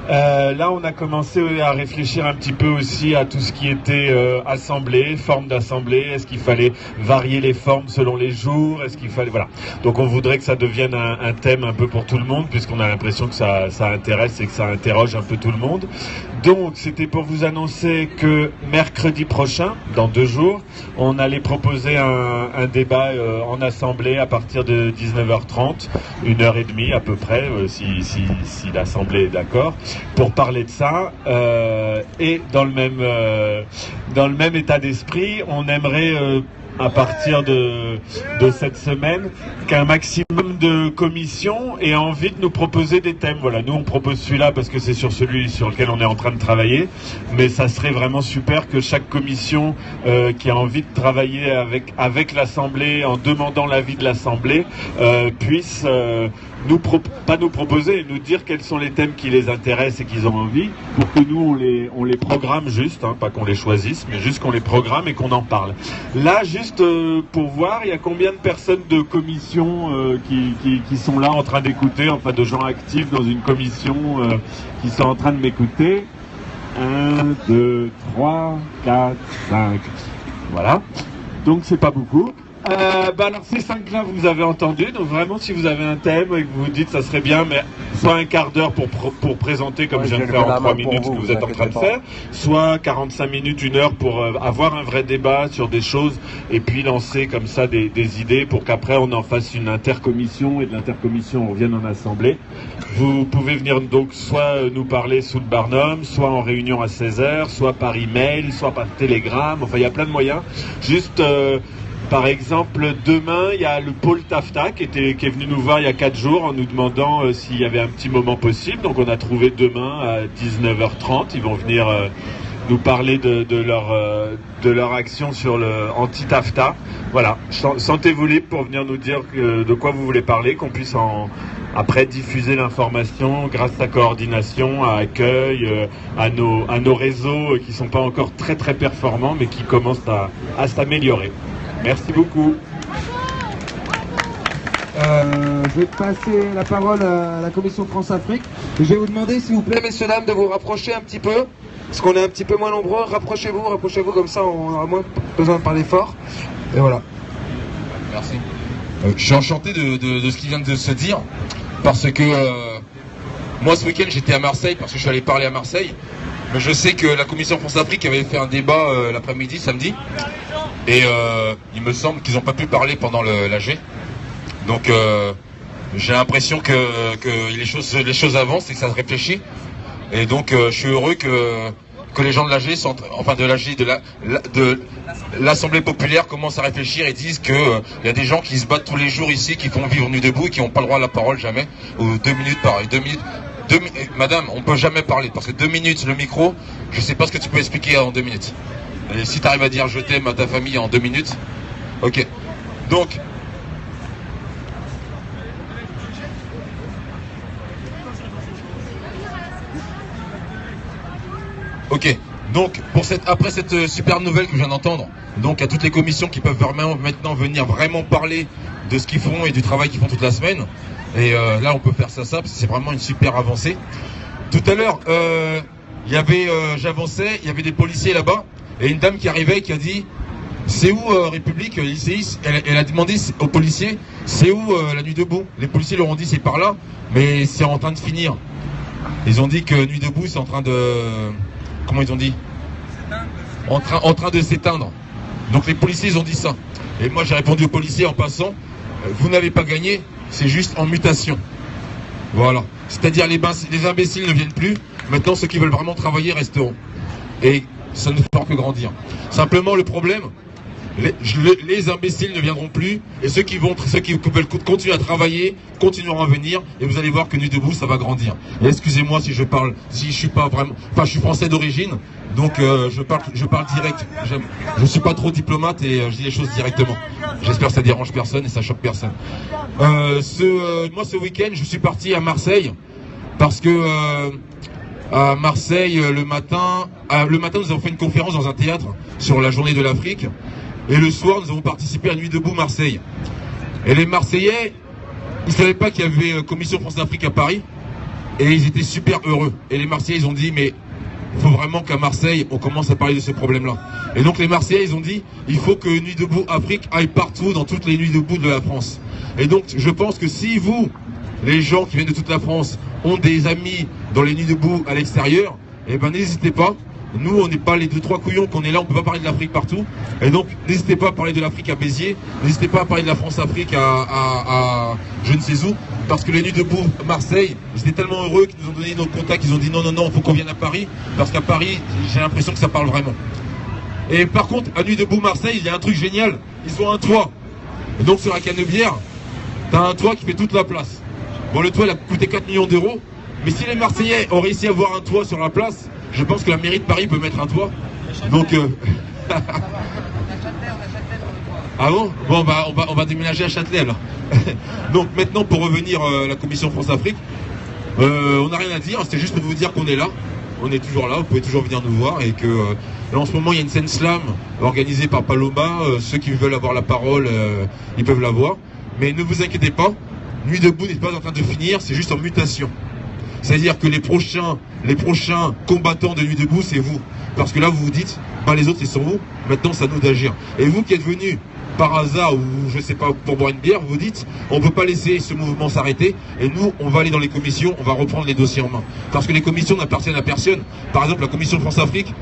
Là on a commencé à réfléchir un petit peu aussi à tout ce qui était assemblée, forme d'assemblée. Est-ce qu'il fallait varier les réforme selon les jours? Est-ce qu'il fallait... Voilà. Donc on voudrait que ça devienne un thème un peu pour tout le monde, puisqu'on a l'impression que ça intéresse et que ça interroge un peu tout le monde. Donc c'était pour vous annoncer que mercredi prochain, dans 2 jours, on allait proposer un débat en assemblée à partir de 19h30, 1h30 à peu près, si l'assemblée est d'accord, pour parler de ça. Et dans le même état d'esprit, on aimerait à partir de cette semaine qu'un maximum de commissions aient envie de nous proposer des thèmes. Voilà, nous on propose celui-là parce que c'est sur celui sur lequel on est en train de travailler, mais ça serait vraiment super que chaque commission qui a envie de travailler avec l'Assemblée en demandant l'avis de l'Assemblée puisse pas nous proposer, nous dire quels sont les thèmes qui les intéressent et qu'ils ont envie, pour que nous on les programme juste, hein, pas qu'on les choisisse, mais juste qu'on les programme et qu'on en parle. Là, juste pour voir, il y a combien de personnes de commission qui sont là en train d'écouter, enfin de gens actifs dans une commission qui sont en train de m'écouter. 1, 2, 3, 4, 5. Voilà. Donc c'est pas beaucoup. Alors ces 5-là vous avez entendu, donc vraiment si vous avez un thème et que vous vous dites ça serait bien, mais soit un quart d'heure pour présenter comme je viens de faire en 3 minutes ce que vous êtes en train de faire, soit 45 minutes, 1 heure pour avoir un vrai débat sur des choses et puis lancer comme ça des idées pour qu'après on en fasse une intercommission et de l'intercommission on revienne en assemblée. Vous pouvez venir donc soit nous parler sous le Barnum, soit en réunion à 16h, soit par email, soit par télégramme, enfin il y a plein de moyens. Juste par exemple, demain, il y a le pôle TAFTA qui est venu nous voir il y a 4 jours en nous demandant s'il y avait un petit moment possible. Donc on a trouvé demain à 19h30. Ils vont venir nous parler de leur action sur le anti-TAFTA. Voilà, sentez-vous libre pour venir nous dire de quoi vous voulez parler, qu'on puisse après diffuser l'information grâce à coordination, à accueil, à nos réseaux qui ne sont pas encore très très performants mais qui commencent à s'améliorer. Merci beaucoup. Je vais passer la parole à la commission France-Afrique. Je vais vous demander, s'il vous plaît, messieurs, dames, de vous rapprocher un petit peu, parce qu'on est un petit peu moins nombreux. Rapprochez-vous, comme ça on aura moins besoin de parler fort. Et voilà. Merci. Je suis enchanté de ce qui vient de se dire, parce que moi ce week-end j'étais à Marseille, parce que je suis allé parler à Marseille. Mais je sais que la commission France-Afrique avait fait un débat l'après-midi, samedi, et il me semble qu'ils n'ont pas pu parler pendant l'AG. Donc j'ai l'impression que les choses avancent et que ça se réfléchit. Et donc je suis heureux que les gens de l'AG, enfin de l'AG, de l'Assemblée populaire commencent à réfléchir et disent qu'il y a des gens qui se battent tous les jours ici, qui font vivre Nuit debout et qui n'ont pas le droit à la parole jamais. Ou 2 minutes pareil, 2 minutes. Madame, on peut jamais parler parce que 2 minutes le micro, je sais pas ce que tu peux expliquer en 2 minutes. Et si tu arrives à dire je t'aime à ta famille en 2 minutes, ok. Donc, ok. Donc, après cette super nouvelle que je viens d'entendre, donc à toutes les commissions qui peuvent maintenant venir vraiment parler de ce qu'ils font et du travail qu'ils font toute la semaine. Et là, on peut faire ça, parce que c'est vraiment une super avancée. Tout à l'heure, j'avançais, il y avait des policiers là-bas, et une dame qui arrivait qui a dit « C'est où République, lycéiste ?» Elle a demandé aux policiers « C'est où la Nuit debout ?» Les policiers leur ont dit « C'est par là, mais c'est en train de finir. » Ils ont dit que Nuit debout, c'est en train de... Comment ils ont dit ? En train de s'éteindre. Donc les policiers, ils ont dit ça. Et moi, j'ai répondu aux policiers en passant « Vous n'avez pas gagné, c'est juste en mutation. » Voilà. C'est-à-dire les imbéciles ne viennent plus. Maintenant, ceux qui veulent vraiment travailler resteront. Et ça ne fera que grandir. Simplement, le problème, les imbéciles ne viendront plus. Et ceux qui veulent continuer à travailler continueront à venir. Et vous allez voir que Nuit debout, ça va grandir. Et excusez-moi si je suis pas vraiment... Enfin, je suis français d'origine. Donc, je parle direct. Je suis pas trop diplomate et je dis les choses directement. J'espère que ça dérange personne et ça choque personne. Moi, ce week-end, je suis parti à Marseille. Parce que... à Marseille, le matin, nous avons fait une conférence dans un théâtre sur la journée de l'Afrique. Et le soir, nous avons participé à Nuit debout Marseille. Et les Marseillais, ils ne savaient pas qu'il y avait Commission France-Afrique à Paris. Et ils étaient super heureux. Et les Marseillais, ils ont dit, mais il faut vraiment qu'à Marseille, on commence à parler de ce problème-là. Et donc les Marseillais, ils ont dit, il faut que Nuit debout Afrique aille partout dans toutes les nuits debout de la France. Et donc je pense que si vous, les gens qui viennent de toute la France, ont des amis dans les nuits debout à l'extérieur, eh ben n'hésitez pas. Nous, on n'est pas les 2-3 couillons qu'on est là, on peut pas parler de l'Afrique partout. Et donc, n'hésitez pas à parler de l'Afrique à Béziers, n'hésitez pas à parler de la France-Afrique à je ne sais où, parce que les Nuits debout Marseille, ils étaient tellement heureux qu'ils nous ont donné nos contacts, ils ont dit non, il faut qu'on vienne à Paris, parce qu'à Paris, j'ai l'impression que ça parle vraiment. Et par contre, à Nuit debout Marseille, il y a un truc génial, ils ont un toit. Et donc, sur la Canebière, t'as un toit qui fait toute la place. Bon, le toit, il a coûté 4 millions d'euros, mais si les Marseillais ont réussi à avoir un toit sur la place, je pense que la mairie de Paris peut mettre un toit. Donc, ah bon? Bon, bah, on va déménager à Châtelet alors. Donc maintenant, pour revenir à la commission France-Afrique, on n'a rien à dire, c'était juste pour vous dire qu'on est là. On est toujours là, vous pouvez toujours venir nous voir. Et que là, en ce moment, il y a une scène slam organisée par Paloma. Ceux qui veulent avoir la parole, ils peuvent l'avoir. Mais ne vous inquiétez pas, Nuit debout n'est pas en train de finir, c'est juste en mutation. C'est-à-dire que les prochains combattants de Nuit debout, c'est vous. Parce que là, vous vous dites, bah, les autres, ils sont où? Maintenant, c'est à nous d'agir. Et vous qui êtes venus par hasard, ou je sais pas, pour boire une bière, vous dites, on ne peut pas laisser ce mouvement s'arrêter. Et nous, on va aller dans les commissions, on va reprendre les dossiers en main. Parce que les commissions n'appartiennent à personne. Par exemple, la commission France-Afrique,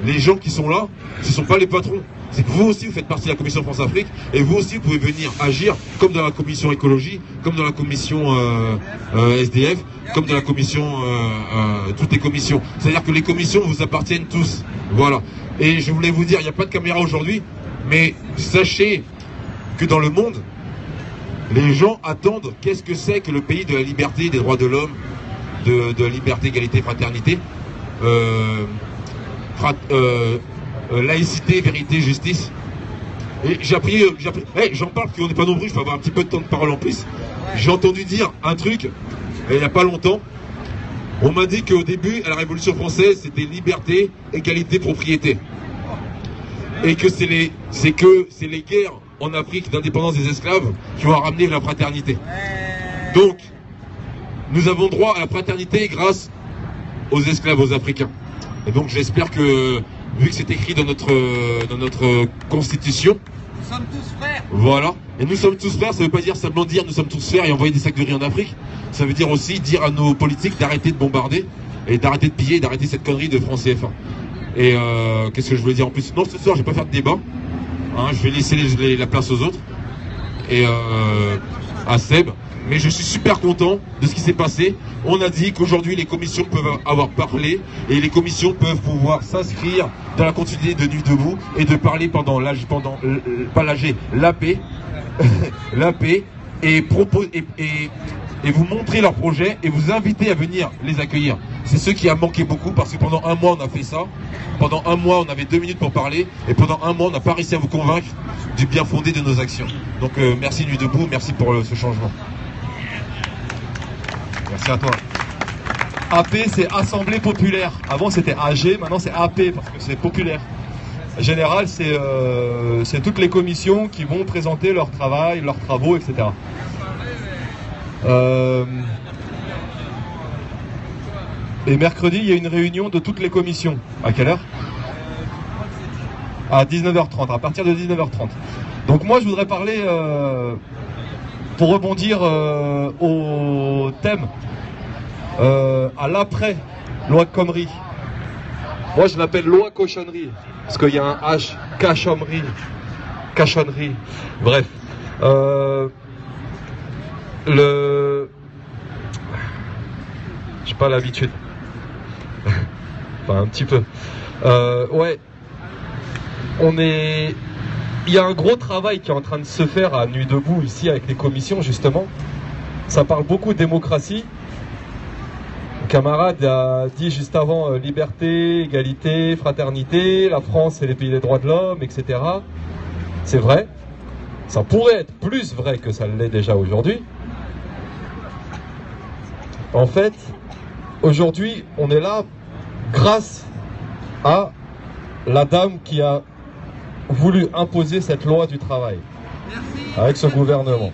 les gens qui sont là, ce ne sont pas les patrons. C'est que vous aussi, vous faites partie de la commission France-Afrique, et vous aussi, vous pouvez venir agir, comme dans la commission écologie, comme dans la commission SDF, comme dans la commission, toutes les commissions. C'est-à-dire que les commissions vous appartiennent tous. Voilà. Et je voulais vous dire, il n'y a pas de caméra aujourd'hui, mais sachez que dans le monde, les gens attendent qu'est-ce que c'est que le pays de la liberté, des droits de l'homme, de la liberté, égalité, fraternité, laïcité, vérité, justice. Et j'en parle parce qu'on n'est pas nombreux, je peux avoir un petit peu de temps de parole en plus. J'ai entendu dire un truc, il n'y a pas longtemps, on m'a dit qu'au début, à la Révolution française, c'était liberté, égalité, propriété. Et que c'est les guerres en Afrique d'indépendance des esclaves qui ont ramené la fraternité. Donc, nous avons droit à la fraternité grâce aux esclaves, aux Africains. Et donc j'espère que, vu que c'est écrit dans notre constitution, nous sommes tous frères. Voilà. Et nous sommes tous frères, ça ne veut pas dire simplement dire nous sommes tous frères et envoyer des sacs de riz en Afrique. Ça veut dire aussi dire à nos politiques d'arrêter de bombarder et d'arrêter de piller et d'arrêter cette connerie de France CFA. Et qu'est-ce que je voulais dire en plus? Non, ce soir je ne vais pas faire de débat. Hein, je vais laisser la place aux autres. Et à Seb. Mais je suis super content de ce qui s'est passé. On a dit qu'aujourd'hui les commissions peuvent avoir parlé et les commissions peuvent pouvoir s'inscrire dans la continuité de Nuit debout et de parler pendant l'AG, l'AP, l'AP et vous montrer leurs projets et vous inviter à venir les accueillir. C'est ce qui a manqué beaucoup parce que pendant un mois on a fait ça. Pendant un mois on avait 2 minutes pour parler et pendant un mois on n'a pas réussi à vous convaincre du bien fondé de nos actions. Donc merci Nuit debout, merci pour ce changement. Merci à toi. AP, c'est Assemblée Populaire. Avant, c'était AG, maintenant c'est AP, parce que c'est populaire. En général, c'est toutes les commissions qui vont présenter leur travail, leurs travaux, etc. Et mercredi, il y a une réunion de toutes les commissions. À quelle heure? À 19h30, à partir de 19h30. Donc moi, je voudrais parler... pour rebondir au thème, à l'après loi Khomri. Moi je l'appelle loi cochonnerie, parce qu'il y a un H, cachonnerie, bref. J'ai pas l'habitude. Enfin un petit peu. Ouais. Il y a un gros travail qui est en train de se faire à Nuit debout, ici, avec les commissions, justement. Ça parle beaucoup de démocratie. Le camarade a dit juste avant liberté, égalité, fraternité, la France et les pays des droits de l'homme, etc. C'est vrai. Ça pourrait être plus vrai que ça l'est déjà aujourd'hui. En fait, aujourd'hui, on est là grâce à la dame qui a voulu imposer cette loi du travail. Merci. Avec ce gouvernement.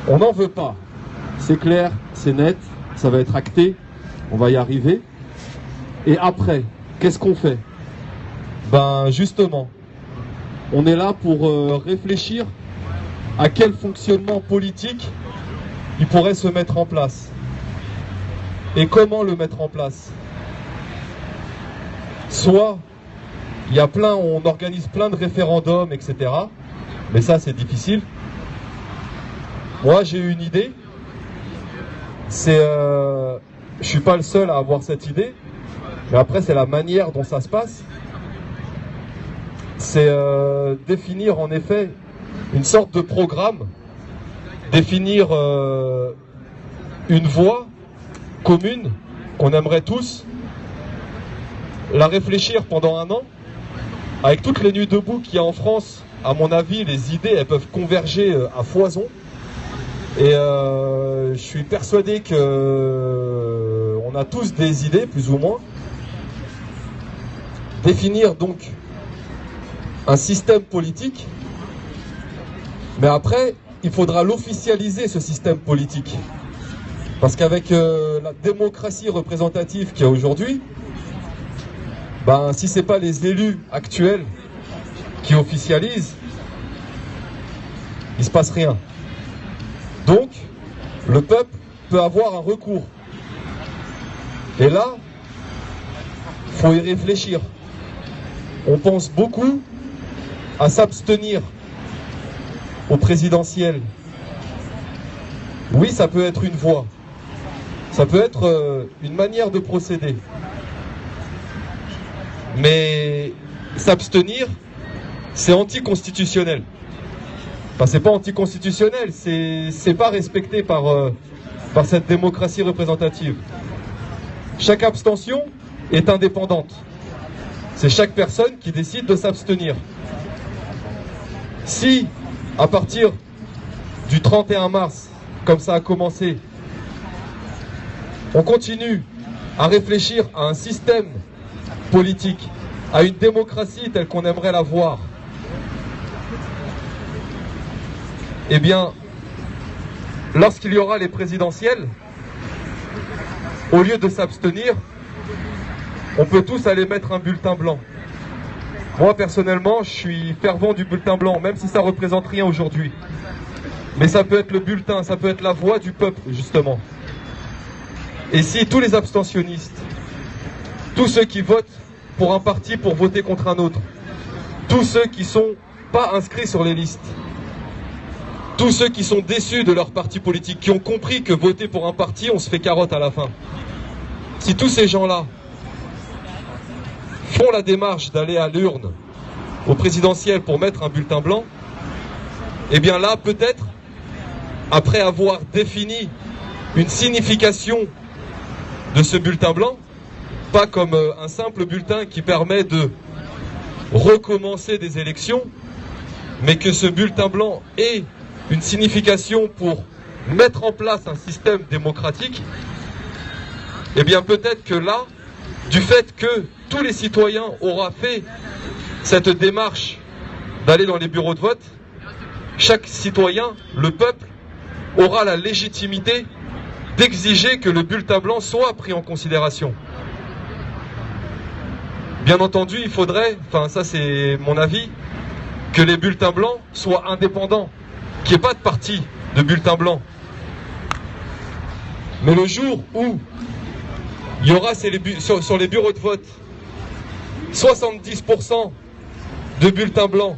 On n'en veut pas. C'est clair, c'est net, ça va être acté, on va y arriver. Et après, qu'est-ce qu'on fait? Ben justement, on est là pour réfléchir à quel fonctionnement politique il pourrait se mettre en place. Et comment le mettre en place? Soit, on organise plein de référendums, etc. Mais ça, c'est difficile. Moi, j'ai eu une idée. Je suis pas le seul à avoir cette idée. Mais après, c'est la manière dont ça se passe. C'est définir en effet une sorte de programme, définir une voie commune qu'on aimerait tous, la réfléchir pendant 1 an, avec toutes les nuits debout qu'il y a en France. À mon avis, les idées, elles peuvent converger à foison. Et je suis persuadé que on a tous des idées, plus ou moins. Définir donc un système politique, mais après, il faudra l'officialiser, ce système politique. Parce qu'avec la démocratie représentative qu'il y a aujourd'hui, ben, si ce n'est pas les élus actuels qui officialisent, il ne se passe rien. Donc, le peuple peut avoir un recours. Et là, il faut y réfléchir. On pense beaucoup à s'abstenir au présidentiel. Oui, ça peut être une voie. Ça peut être une manière de procéder. Mais s'abstenir, c'est anticonstitutionnel. Enfin, c'est pas anticonstitutionnel, c'est pas respecté par cette démocratie représentative. Chaque abstention est indépendante. C'est chaque personne qui décide de s'abstenir. Si, à partir du 31 mars, comme ça a commencé, on continue à réfléchir à un système politique, à une démocratie telle qu'on aimerait la voir, eh bien, lorsqu'il y aura les présidentielles, au lieu de s'abstenir, on peut tous aller mettre un bulletin blanc. Moi, personnellement, je suis fervent du bulletin blanc, même si ça ne représente rien aujourd'hui. Mais ça peut être le bulletin, ça peut être la voix du peuple, justement. Et si tous les abstentionnistes, tous ceux qui votent pour un parti pour voter contre un autre, tous ceux qui ne sont pas inscrits sur les listes, tous ceux qui sont déçus de leur parti politique, qui ont compris que voter pour un parti, on se fait carotte à la fin. Si tous ces gens-là font la démarche d'aller à l'urne, au présidentiel, pour mettre un bulletin blanc, eh bien là, peut-être, après avoir défini une signification de ce bulletin blanc, pas comme un simple bulletin qui permet de recommencer des élections, mais que ce bulletin blanc ait une signification pour mettre en place un système démocratique, eh bien peut-être que là, du fait que tous les citoyens auront fait cette démarche d'aller dans les bureaux de vote, chaque citoyen, le peuple, aura la légitimité d'exiger que le bulletin blanc soit pris en considération. Bien entendu, il faudrait, enfin ça c'est mon avis, que les bulletins blancs soient indépendants, qu'il n'y ait pas de parti de bulletins blancs. Mais le jour où il y aura sur les bureaux de vote 70% de bulletins blancs,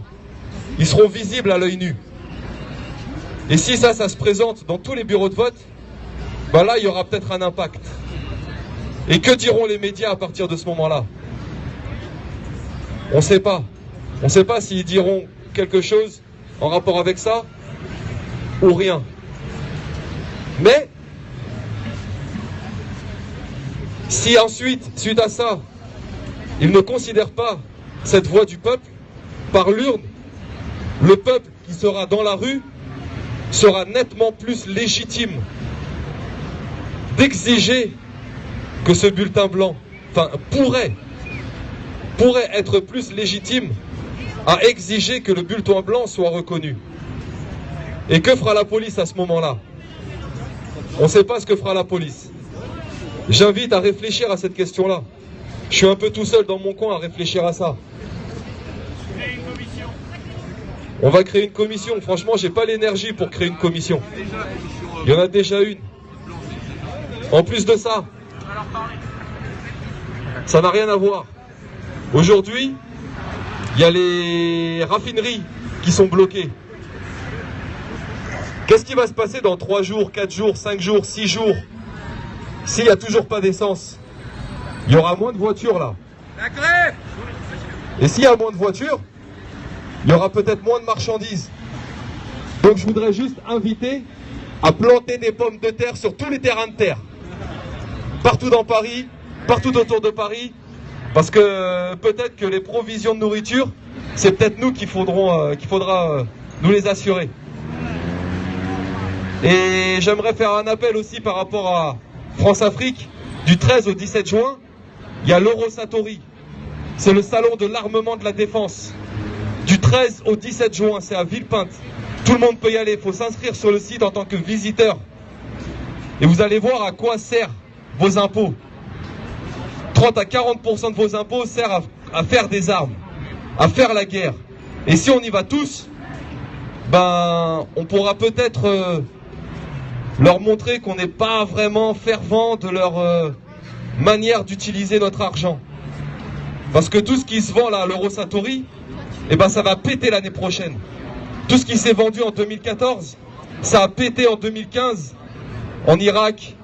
ils seront visibles à l'œil nu. Et si ça se présente dans tous les bureaux de vote, ben là il y aura peut-être un impact. Et que diront les médias à partir de ce moment-là? On ne sait pas. On ne sait pas s'ils diront quelque chose en rapport avec ça ou rien. Mais si ensuite, suite à ça, ils ne considèrent pas cette voix du peuple, par l'urne, le peuple qui sera dans la rue sera nettement plus légitime d'exiger que ce bulletin blanc, enfin pourrait être plus légitime à exiger que le bulletin blanc soit reconnu. Et que fera la police à ce moment-là? On ne sait pas ce que fera la police. J'invite à réfléchir à cette question-là. Je suis un peu tout seul dans mon coin à réfléchir à ça. On va créer une commission. Franchement, j'ai pas l'énergie pour créer une commission. Il y en a déjà une. En plus de ça, ça n'a rien à voir. Aujourd'hui, il y a les raffineries qui sont bloquées. Qu'est-ce qui va se passer dans 3 jours, 4 jours, 5 jours, 6 jours s'il n'y a toujours pas d'essence? Il y aura moins de voitures là. Et s'il y a moins de voitures, il y aura peut-être moins de marchandises. Donc je voudrais juste inviter à planter des pommes de terre sur tous les terrains de terre. Partout dans Paris, partout autour de Paris. Parce que peut-être que les provisions de nourriture, c'est peut-être nous qu'il faudra nous les assurer. Et j'aimerais faire un appel aussi par rapport à France-Afrique. Du 13 au 17 juin, il y a l'Eurosatori. C'est le salon de l'armement de la défense. Du 13 au 17 juin, c'est à Villepinte. Tout le monde peut y aller, il faut s'inscrire sur le site en tant que visiteur. Et vous allez voir à quoi servent vos impôts. 30 à 40% de vos impôts servent à faire des armes, à faire la guerre. Et si on y va tous, ben, on pourra peut-être leur montrer qu'on n'est pas vraiment fervent de leur manière d'utiliser notre argent. Parce que tout ce qui se vend là à l'Eurosatori, eh ben, ça va péter l'année prochaine. Tout ce qui s'est vendu en 2014, ça a pété en 2015, en Irak,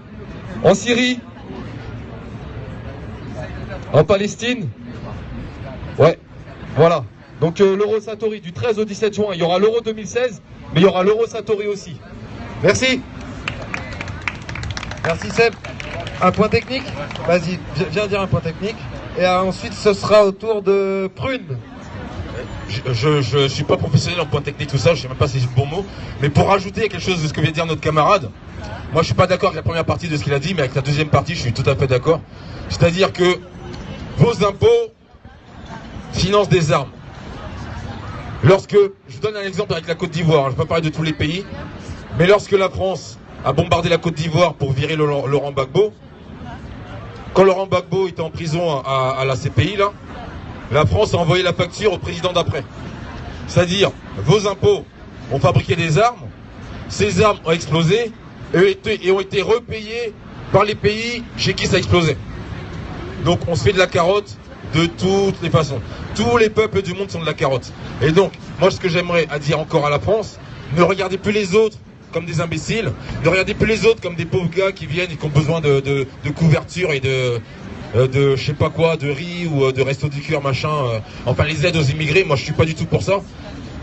en Syrie, en Palestine. Ouais, voilà. Donc l'Eurosatori du 13 au 17 juin, il y aura l'Euro 2016, mais il y aura l'Eurosatori aussi. Merci. Merci Seb. Un point technique? Vas-y, viens dire un point technique. Et ensuite, ce sera au tour de Prune. Je suis pas professionnel en point technique, tout ça, je sais même pas si c'est le bon mot. Mais pour rajouter quelque chose de ce que vient de dire notre camarade, moi je suis pas d'accord avec la première partie de ce qu'il a dit, mais avec la deuxième partie, je suis tout à fait d'accord. C'est-à-dire que vos impôts financent des armes. Lorsque, je vous donne un exemple avec la Côte d'Ivoire, je ne vais pas parler de tous les pays, mais lorsque la France a bombardé la Côte d'Ivoire pour virer Laurent Gbagbo, quand Laurent Gbagbo était en prison à la CPI, là, la France a envoyé la facture au président d'après. C'est-à-dire, vos impôts ont fabriqué des armes, ces armes ont explosé et ont été repayées par les pays chez qui ça explosait. Donc on se fait de la carotte de toutes les façons. Tous les peuples du monde sont de la carotte. Et donc, moi ce que j'aimerais dire encore à la France, ne regardez plus les autres comme des imbéciles, ne regardez plus les autres comme des pauvres gars qui viennent et qui ont besoin de couverture et de je sais pas quoi, de riz ou de resto du cœur, machin, enfin les aides aux immigrés. Moi je suis pas du tout pour ça.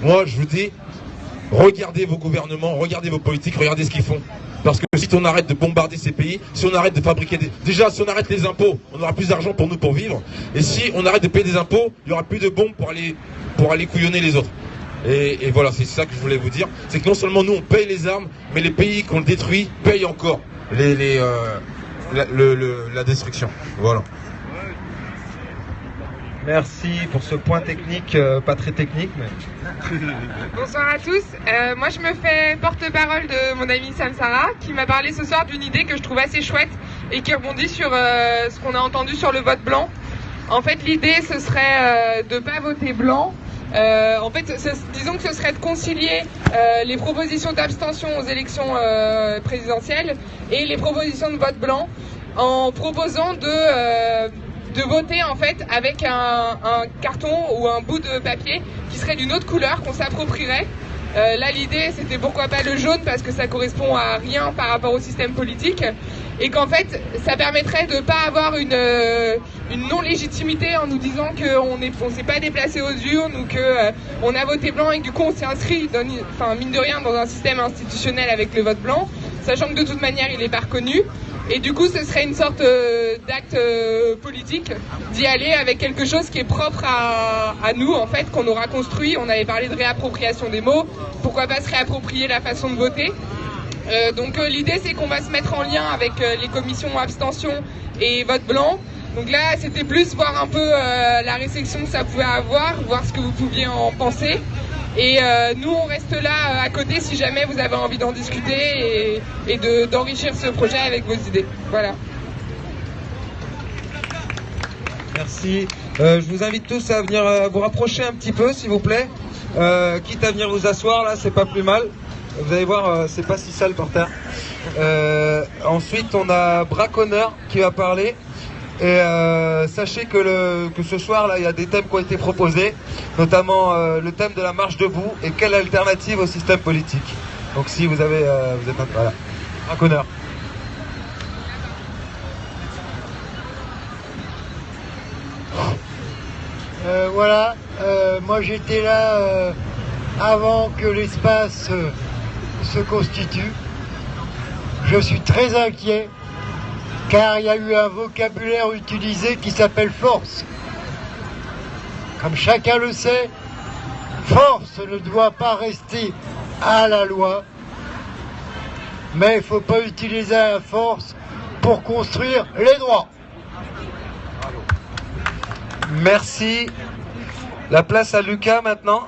Moi je vous dis, regardez vos gouvernements, regardez vos politiques, regardez ce qu'ils font. Parce que si on arrête de bombarder ces pays, si on arrête de fabriquer déjà si on arrête les impôts, on aura plus d'argent pour nous pour vivre. Et si on arrête de payer des impôts, il y aura plus de bombes pour aller couillonner les autres. Et voilà, c'est ça que je voulais vous dire. C'est que non seulement nous on paye les armes, mais les pays qu'on détruit payent encore la destruction. Voilà. Merci pour ce point technique, pas très technique, mais... Bonsoir à tous. Moi, je me fais porte-parole de mon ami Samsara, qui m'a parlé ce soir d'une idée que je trouve assez chouette et qui rebondit sur ce qu'on a entendu sur le vote blanc. En fait, l'idée, ce serait de ne pas voter blanc. En fait, disons que ce serait de concilier les propositions d'abstention aux élections présidentielles et les propositions de vote blanc en proposant de voter en fait avec un carton ou un bout de papier qui serait d'une autre couleur qu'on s'approprierait. Là l'idée c'était pourquoi pas le jaune parce que ça correspond à rien par rapport au système politique et qu'en fait ça permettrait de pas avoir une non-légitimité en nous disant qu'on s'est pas déplacé aux urnes ou qu'on a voté blanc et que du coup on s'est inscrit mine de rien dans un système institutionnel avec le vote blanc, sachant que de toute manière il est pas reconnu. Et du coup, ce serait une sorte d'acte politique d'y aller avec quelque chose qui est propre à nous, en fait, qu'on aura construit. On avait parlé de réappropriation des mots. Pourquoi pas se réapproprier la façon de voter? Donc l'idée, c'est qu'on va se mettre en lien avec les commissions abstention et vote blanc. Donc là, c'était plus voir un peu la réception que ça pouvait avoir, voir ce que vous pouviez en penser. Et nous, on reste là à côté si jamais vous avez envie d'en discuter et d'enrichir ce projet avec vos idées. Voilà. Merci. Je vous invite tous à venir vous rapprocher un petit peu, s'il vous plaît. Quitte à venir vous asseoir, là, c'est pas plus mal. Vous allez voir, c'est pas si sale par terre. Ensuite, on a Braconneur qui va parler. Et sachez que ce soir, là, il y a des thèmes qui ont été proposés, notamment le thème de la marche debout et quelle alternative au système politique. Donc si vous avez... vous êtes... Voilà. Braconneur. Voilà, moi j'étais là avant que l'espace se constitue. Je suis très inquiet car il y a eu un vocabulaire utilisé qui s'appelle force. Comme chacun le sait, force ne doit pas rester à la loi, mais il ne faut pas utiliser la force pour construire les droits. Merci. La place à Lucas maintenant.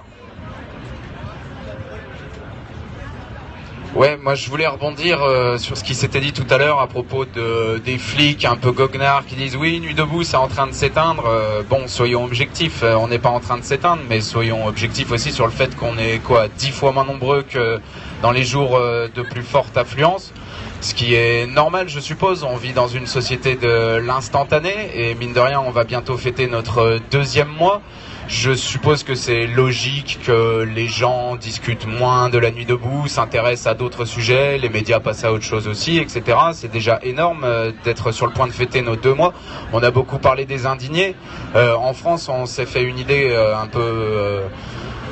Ouais, moi je voulais rebondir sur ce qui s'était dit tout à l'heure à propos des flics un peu goguenards qui disent oui, Nuit debout c'est en train de s'éteindre. Bon, soyons objectifs, on n'est pas en train de s'éteindre, mais soyons objectifs aussi sur le fait qu'on est 10 fois moins nombreux que dans les jours de plus forte affluence. Ce qui est normal, je suppose. On vit dans une société de l'instantané et mine de rien, on va bientôt fêter notre 2e mois. Je suppose que c'est logique que les gens discutent moins de la Nuit debout, s'intéressent à d'autres sujets, les médias passent à autre chose aussi, etc. C'est déjà énorme d'être sur le point de fêter nos 2 mois. On a beaucoup parlé des indignés. En France, on s'est fait une idée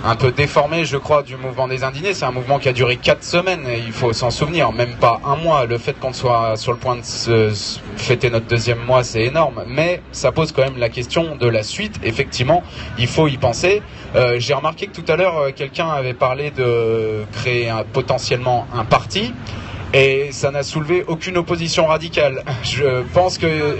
un peu déformé, je crois, du mouvement des indignés. C'est un mouvement qui a duré 4 semaines, et il faut s'en souvenir, même pas 1 mois. Le fait qu'on soit sur le point de fêter notre 2e mois, c'est énorme, mais ça pose quand même la question de la suite. Effectivement, il faut y penser. J'ai remarqué que tout à l'heure, quelqu'un avait parlé de créer potentiellement un parti, et ça n'a soulevé aucune opposition radicale. Je pense que...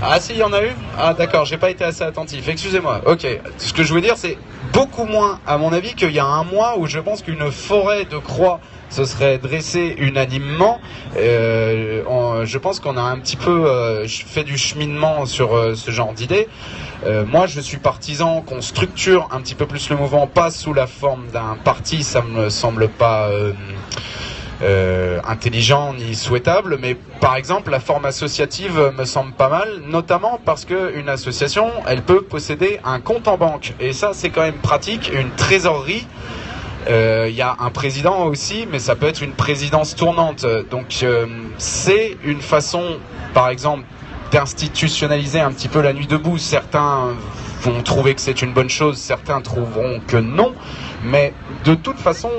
Ah si, il y en a eu ? Ah d'accord, j'ai pas été assez attentif, excusez-moi. Ok, ce que je veux dire, c'est beaucoup moins, à mon avis, qu'il y a 1 mois où je pense qu'une forêt de croix se serait dressée unanimement. Je pense qu'on a un petit peu fait du cheminement sur ce genre d'idées. Moi, je suis partisan qu'on structure un petit peu plus le mouvement, pas sous la forme d'un parti, ça me semble pas... intelligent ni souhaitable, mais par exemple la forme associative me semble pas mal, notamment parce que une association, elle peut posséder un compte en banque, et ça c'est quand même pratique, une trésorerie. Il y a un président aussi, mais ça peut être une présidence tournante, donc c'est une façon, par exemple, d'institutionnaliser un petit peu la Nuit debout. Certains vont trouver que c'est une bonne chose, certains trouveront que non, mais de toute façon,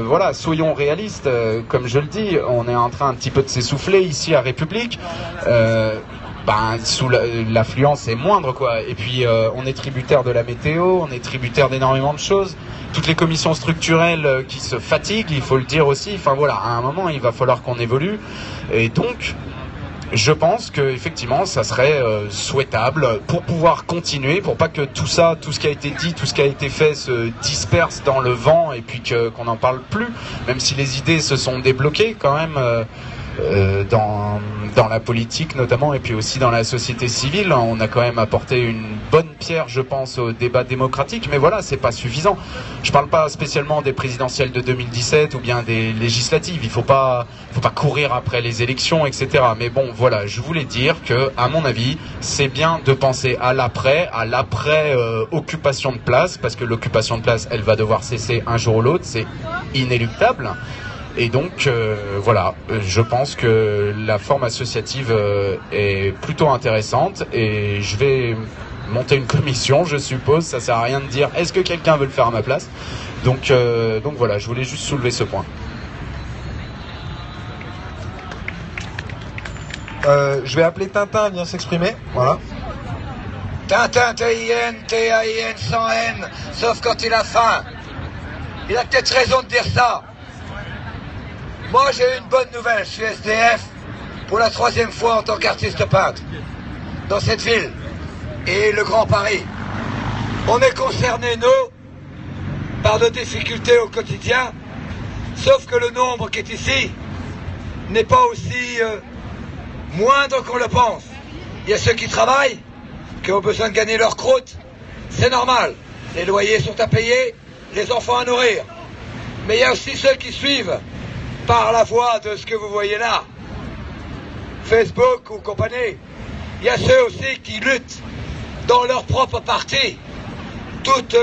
voilà, soyons réalistes, comme je le dis, on est en train un petit peu de s'essouffler ici à République. Sous l'affluence est moindre, quoi, et puis on est tributaire de la météo, on est tributaire d'énormément de choses, toutes les commissions structurelles qui se fatiguent, il faut le dire aussi. Enfin voilà, à un moment il va falloir qu'on évolue, et donc je pense qu'effectivement ça serait souhaitable pour pouvoir continuer, pour pas que tout ça, tout ce qui a été dit, tout ce qui a été fait se disperse dans le vent et puis qu'on n'en parle plus, même si les idées se sont débloquées quand même dans la politique notamment, et puis aussi dans la société civile. On a quand même apporté une bonne pierre, je pense, au débat démocratique, mais voilà, c'est pas suffisant. Je parle pas spécialement des présidentielles de 2017 ou bien des législatives, il faut pas courir après les élections, etc. Mais bon, voilà, je voulais dire que, à mon avis, c'est bien de penser à l'après occupation de place, parce que l'occupation de place, elle va devoir cesser un jour ou l'autre, c'est inéluctable. Et donc voilà, je pense que la forme associative est plutôt intéressante, et je vais monter une commission, je suppose. Ça sert à rien de dire est-ce que quelqu'un veut le faire à ma place. Donc voilà, je voulais juste soulever ce point. Je vais appeler Tintin à venir s'exprimer. Voilà. Tintin, T-I-N, T-A-I-N, sans N, sauf quand il a faim. Il a peut-être raison de dire ça. Moi, j'ai une bonne nouvelle, je suis SDF pour la 3e fois en tant qu'artiste peintre dans cette ville et le Grand Paris. On est concernés, nous, par nos difficultés au quotidien, sauf que le nombre qui est ici n'est pas aussi moindre qu'on le pense. Il y a ceux qui travaillent qui ont besoin de gagner leur croûte. C'est normal. Les loyers sont à payer, les enfants à nourrir. Mais il y a aussi ceux qui suivent par la voie de ce que vous voyez là, Facebook ou compagnie. Il y a ceux aussi qui luttent dans leur propre parti, toute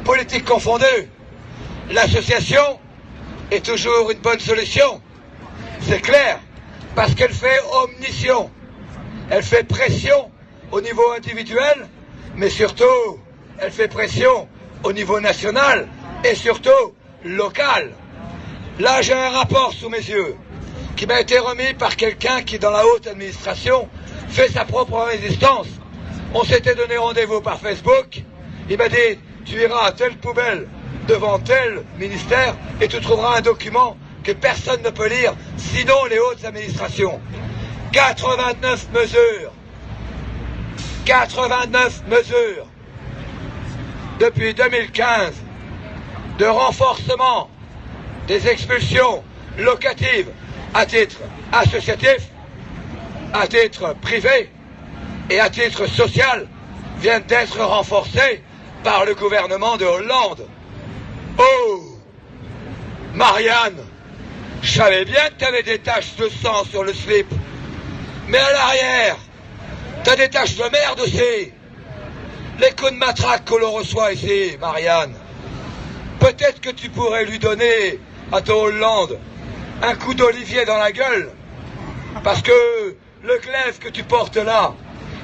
politique confondue. L'association est toujours une bonne solution, c'est clair, parce qu'elle fait omniscient. Elle fait pression au niveau individuel, mais surtout, elle fait pression au niveau national et surtout local. Là, j'ai un rapport sous mes yeux qui m'a été remis par quelqu'un qui, dans la haute administration, fait sa propre résistance. On s'était donné rendez-vous par Facebook. Il m'a dit, tu iras à telle poubelle devant tel ministère et tu trouveras un document que personne ne peut lire, sinon les hautes administrations. 89 mesures. 89 mesures. Depuis 2015, de renforcement des expulsions locatives à titre associatif, à titre privé et à titre social viennent d'être renforcées par le gouvernement de Hollande. Oh, Marianne, je savais bien que tu avais des taches de sang sur le slip, mais à l'arrière, tu as des taches de merde aussi. Les coups de matraque que l'on reçoit ici, Marianne, peut-être que tu pourrais lui donner à ton Hollande un coup d'olivier dans la gueule, parce que le glaive que tu portes là,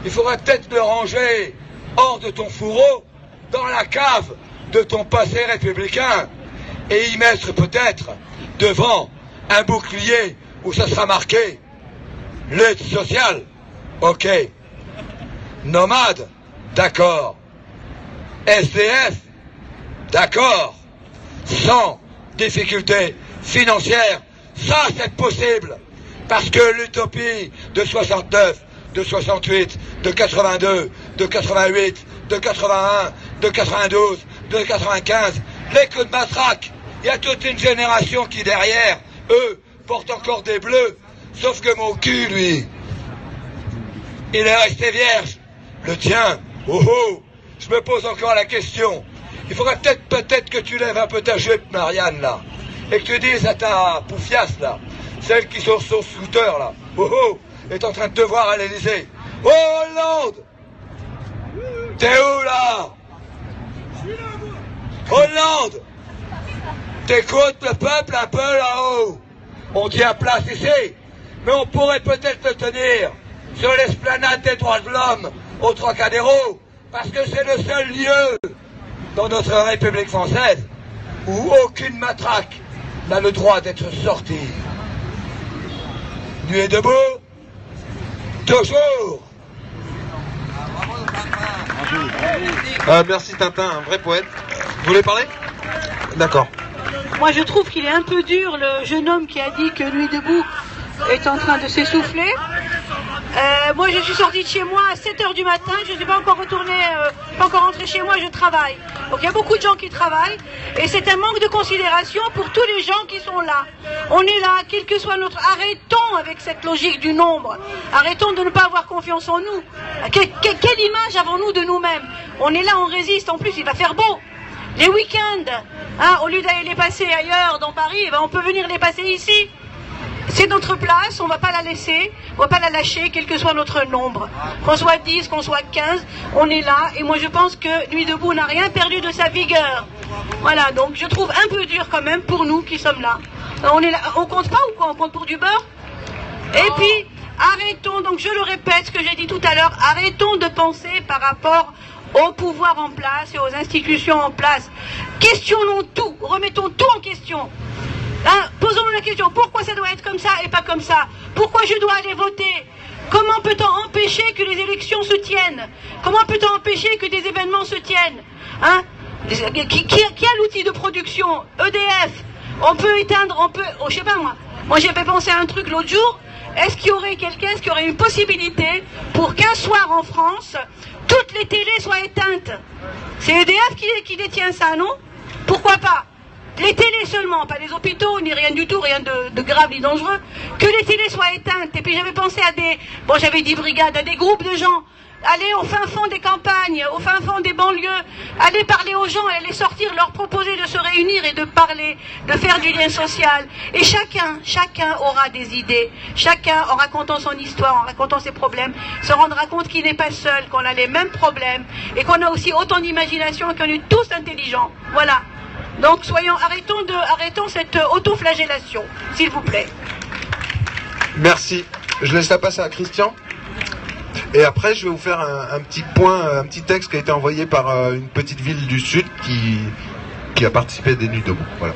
il faudrait peut-être le ranger hors de ton fourreau, dans la cave de ton passé républicain, et y mettre peut-être devant un bouclier où ça sera marqué lutte sociale, ok. Nomade, d'accord. SDF, d'accord. Sans difficulté financière, ça c'est possible. Parce que l'utopie de 69, de 68, de 82, de 88, de 81, de 92, de 95, les coups de matraque, il y a toute une génération qui derrière, eux, portent encore des bleus, sauf que mon cul, lui, il est resté vierge. Le tien, oh oh, je me pose encore la question. Il faudrait peut-être que tu lèves un peu ta jupe, Marianne, là, et que tu dises à ta poufiasse, là, celle qui sur son scooter, là, oh oh, est en train de te voir à l'Élysée. Oh, Hollande, t'es où, là? Hollande, t'écoutes le peuple un peu là-haut. On tient place ici, mais on pourrait peut-être le tenir sur l'esplanade des droits de l'homme au Trocadéro, parce que c'est le seul lieu dans notre République française où aucune matraque n'a le droit d'être sortie. Nuit debout, toujours. Merci Tintin, un vrai poète. Vous voulez parler? D'accord. Moi je trouve qu'il est un peu dur, le jeune homme qui a dit que Nuit debout est en train de s'essouffler. Moi je suis sortie de chez moi à 7h du matin, je ne suis pas encore rentrée chez moi, je travaille. Donc il y a beaucoup de gens qui travaillent et c'est un manque de considération pour tous les gens qui sont là. On est là, quel que soit notre... Arrêtons avec cette logique du nombre. Arrêtons de ne pas avoir confiance en nous. Quelle image avons-nous de nous-mêmes? On est là, on résiste, en plus il va faire beau. Les week-ends, hein, au lieu d'aller les passer ailleurs dans Paris, on peut venir les passer ici. C'est notre place, on ne va pas la laisser, on ne va pas la lâcher, quel que soit notre nombre. Qu'on soit 10, qu'on soit 15, on est là. Et moi je pense que Nuit debout n'a rien perdu de sa vigueur. Voilà, donc je trouve un peu dur quand même pour nous qui sommes là. On est là, on compte pas ou quoi? On compte pour du beurre? Et puis, arrêtons, donc je le répète, ce que j'ai dit tout à l'heure, arrêtons de penser par rapport au pouvoir en place et aux institutions en place. Questionnons tout, remettons tout en question. Hein, posons-nous la question, pourquoi ça doit être comme ça et pas comme ça? Pourquoi je dois aller voter? Comment peut-on empêcher que les élections se tiennent? Comment peut-on empêcher que des événements se tiennent? Hein? Qui a l'outil de production? EDF. On peut éteindre, on peut... Oh, je sais pas moi. Moi j'ai fait penser à un truc l'autre jour. Est-ce qu'il y aurait quelqu'un, est-ce qu'il y aurait une possibilité pour qu'un soir en France, toutes les télés soient éteintes? C'est EDF qui détient ça, non? Pourquoi pas? Les télés seulement, pas les hôpitaux, ni rien du tout, rien de grave ni dangereux. Que les télés soient éteintes. Et puis j'avais pensé à des... Bon, j'avais dit brigades, à des groupes de gens aller au fin fond des campagnes, au fin fond des banlieues, aller parler aux gens, aller sortir, leur proposer de se réunir et de parler, de faire du lien social. Et chacun aura des idées, chacun en racontant son histoire, en racontant ses problèmes, se rendra compte qu'il n'est pas seul, qu'on a les mêmes problèmes et qu'on a aussi autant d'imagination et qu'on est tous intelligents. Voilà. Donc arrêtons cette autoflagellation, s'il vous plaît. Merci. Je laisse la passer à Christian. Et après, je vais vous faire un petit texte qui a été envoyé par une petite ville du Sud qui a participé à des Nuits debout. Voilà.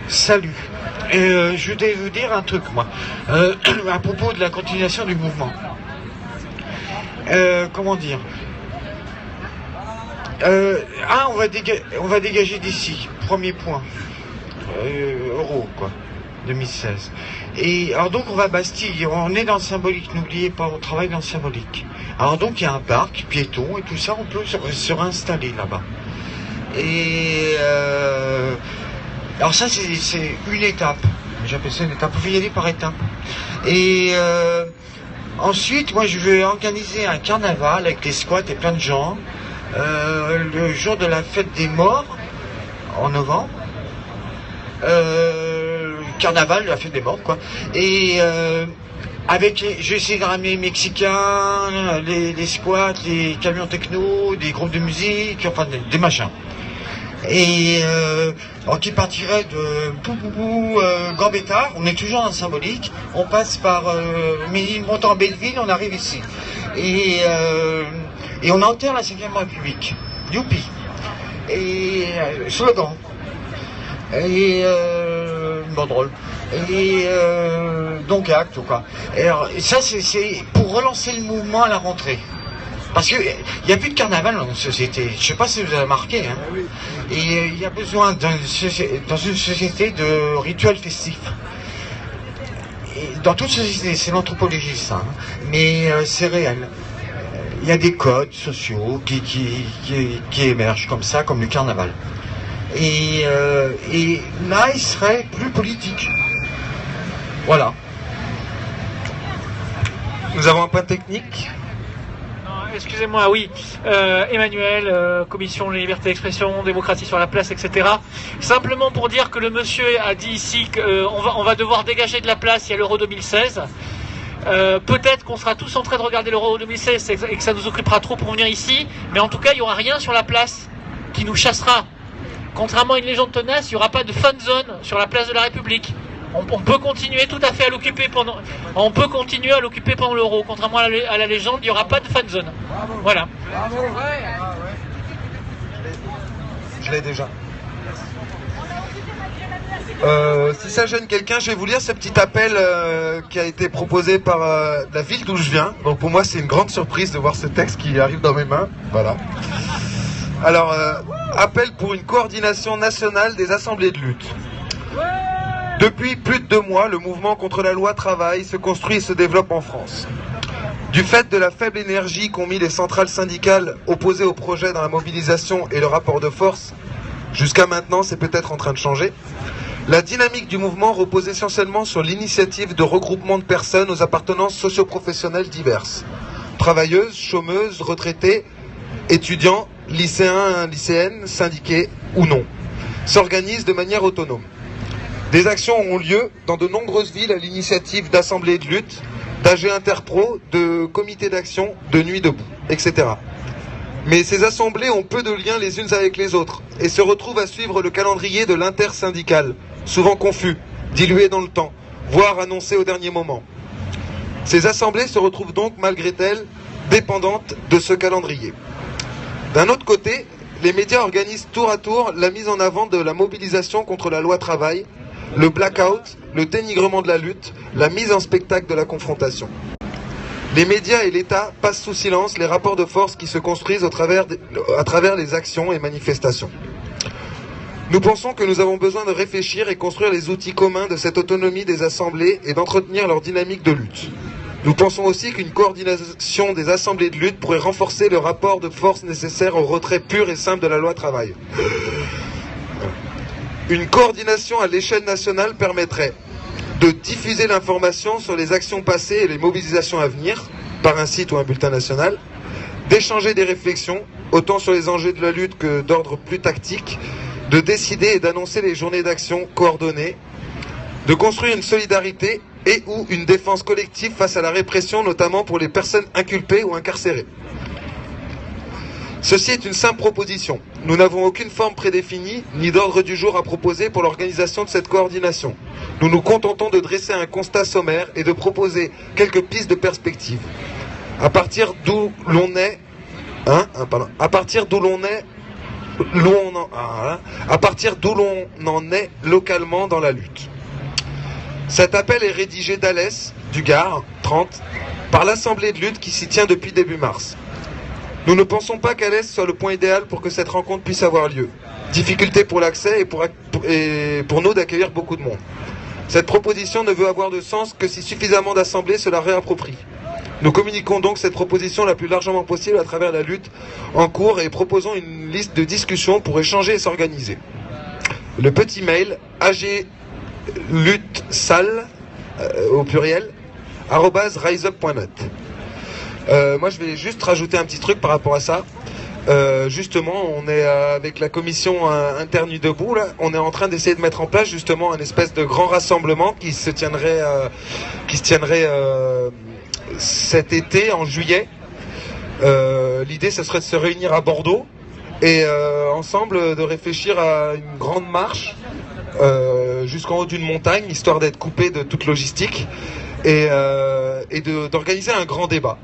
Salut. Je voulais vous dire un truc, moi, à propos de la continuation du mouvement. Comment dire, on va dégager d'ici, premier point, euro, quoi, 2016. Et alors donc on va à Bastille, on est dans le symbolique, n'oubliez pas, on travaille dans le symbolique. Alors donc il y a un parc piéton et tout ça, on peut se réinstaller là-bas. Et alors ça c'est une étape, j'appelle ça une étape, vous pouvez y aller par étape. Et ensuite, moi je vais organiser un carnaval avec des squats et plein de gens, le jour de la fête des morts, en novembre. Carnaval, la fête des morts, quoi. Et j'ai essayé de ramener les Mexicains, les squats, les camions techno, des groupes de musique, enfin des machins. Et qui partirait de Gambetta, on est toujours dans le symbolique, on passe par montant Belleville, on arrive ici. Et on enterre la 5e République. Youpi. Et slogan. Et banderole. Et donc acte, quoi. Et alors, ça c'est pour relancer le mouvement à la rentrée. Parce qu'il n'y a plus de carnaval dans une société. Je ne sais pas si vous avez remarqué. Hein. Et il y a besoin dans une société de rituels festifs. Et dans toute société, c'est l'anthropologie ça. Hein. Mais c'est réel. Il y a des codes sociaux qui émergent comme ça, comme le carnaval. Et là, il serait plus politique. Voilà. Nous avons un point technique. Excusez-moi, oui. Emmanuel, Commission Liberté d'Expression, Démocratie sur la place, etc. Simplement pour dire que le monsieur a dit ici qu'on va devoir dégager de la place, il y a l'Euro 2016. Peut-être qu'on sera tous en train de regarder l'Euro 2016 et que ça nous occupera trop pour venir ici, mais en tout cas, il n'y aura rien sur la place qui nous chassera. Contrairement à une légende tenace, il n'y aura pas de fun zone sur la place de la République. On peut continuer tout à fait à l'occuper pendant. On peut continuer à l'occuper pendant l'Euro. Contrairement à la légende, il n'y aura pas de fan zone. Voilà. Je l'ai déjà. Si ça gêne quelqu'un, je vais vous lire ce petit appel qui a été proposé par la ville d'où je viens. Donc pour moi, c'est une grande surprise de voir ce texte qui arrive dans mes mains. Voilà. Alors, appel pour une coordination nationale des assemblées de lutte. Depuis plus de 2 mois, le mouvement contre la loi travail se construit et se développe en France. Du fait de la faible énergie qu'ont mis les centrales syndicales opposées au projet dans la mobilisation et le rapport de force, jusqu'à maintenant, c'est peut-être en train de changer. La dynamique du mouvement repose essentiellement sur l'initiative de regroupement de personnes aux appartenances socio-professionnelles diverses. Travailleuses, chômeuses, retraités, étudiants, lycéens, lycéennes, syndiqués ou non, s'organisent de manière autonome. Des actions ont lieu dans de nombreuses villes à l'initiative d'assemblées de lutte, d'AG Interpro, de comités d'action, de nuits debout, etc. Mais ces assemblées ont peu de liens les unes avec les autres et se retrouvent à suivre le calendrier de l'intersyndical, souvent confus, dilué dans le temps, voire annoncé au dernier moment. Ces assemblées se retrouvent donc, malgré elles, dépendantes de ce calendrier. D'un autre côté, les médias organisent tour à tour la mise en avant de la mobilisation contre la loi travail, le blackout, le dénigrement de la lutte, la mise en spectacle de la confrontation. Les médias et l'État passent sous silence les rapports de force qui se construisent à travers les actions et manifestations. Nous pensons que nous avons besoin de réfléchir et construire les outils communs de cette autonomie des assemblées et d'entretenir leur dynamique de lutte. Nous pensons aussi qu'une coordination des assemblées de lutte pourrait renforcer le rapport de force nécessaire au retrait pur et simple de la loi travail. Une coordination à l'échelle nationale permettrait de diffuser l'information sur les actions passées et les mobilisations à venir, par un site ou un bulletin national, d'échanger des réflexions, autant sur les enjeux de la lutte que d'ordre plus tactique, de décider et d'annoncer les journées d'action coordonnées, de construire une solidarité et ou une défense collective face à la répression, notamment pour les personnes inculpées ou incarcérées. Ceci est une simple proposition. Nous n'avons aucune forme prédéfinie, ni d'ordre du jour à proposer pour l'organisation de cette coordination. Nous nous contentons de dresser un constat sommaire et de proposer quelques pistes de perspective. À partir d'où l'on est, à partir d'où l'on en est localement dans la lutte. Cet appel est rédigé d'Alès, du Gard, 30, par l'Assemblée de lutte qui s'y tient depuis début mars. Nous ne pensons pas qu'Alès soit le point idéal pour que cette rencontre puisse avoir lieu. Difficulté pour l'accès et pour nous d'accueillir beaucoup de monde. Cette proposition ne veut avoir de sens que si suffisamment d'assemblées se la réapproprient. Nous communiquons donc cette proposition la plus largement possible à travers la lutte en cours et proposons une liste de discussions pour échanger et s'organiser. Le petit mail aglutsal au pluriel @riseup.net. Moi je vais juste rajouter un petit truc par rapport à ça. Justement, on est avec la commission interne Nuit debout, là, on est en train d'essayer de mettre en place justement un espèce de grand rassemblement qui se tiendrait cet été en juillet. L'idée ce serait de se réunir à Bordeaux et ensemble de réfléchir à une grande marche jusqu'en haut d'une montagne, histoire d'être coupé de toute logistique et d'organiser un grand débat.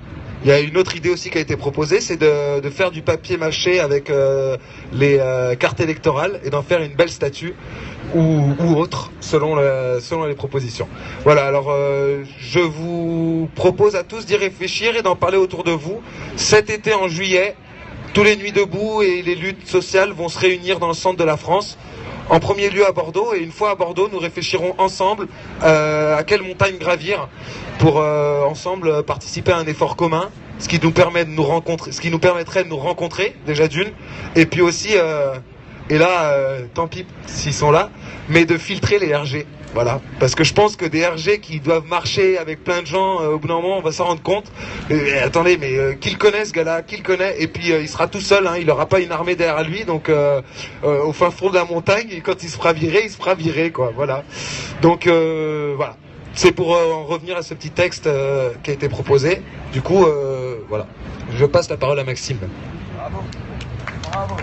Il y a une autre idée aussi qui a été proposée, c'est de faire du papier mâché avec les cartes électorales et d'en faire une belle statue ou autre selon les propositions. Voilà, alors je vous propose à tous d'y réfléchir et d'en parler autour de vous. Cet été en juillet, tous les Nuits debout et les luttes sociales vont se réunir dans le centre de la France. En premier lieu à Bordeaux, et une fois à Bordeaux, nous réfléchirons ensemble à quelle montagne gravir pour ensemble participer à un effort commun, ce qui nous permettrait de nous rencontrer déjà d'une, et puis aussi, et là, tant pis s'ils sont là, mais de filtrer les RG. Voilà, parce que je pense que des RG qui doivent marcher avec plein de gens, au bout d'un moment, on va s'en rendre compte. Attendez, mais qui le connaît ce gars-là, qui le connaît? Et puis il sera tout seul, il n'aura pas une armée derrière lui, donc au fin fond de la montagne, et quand il se fera virer, quoi. Voilà. Donc voilà, c'est pour en revenir à ce petit texte qui a été proposé. Du coup, voilà, je passe la parole à Maxime. Bravo. Bravo.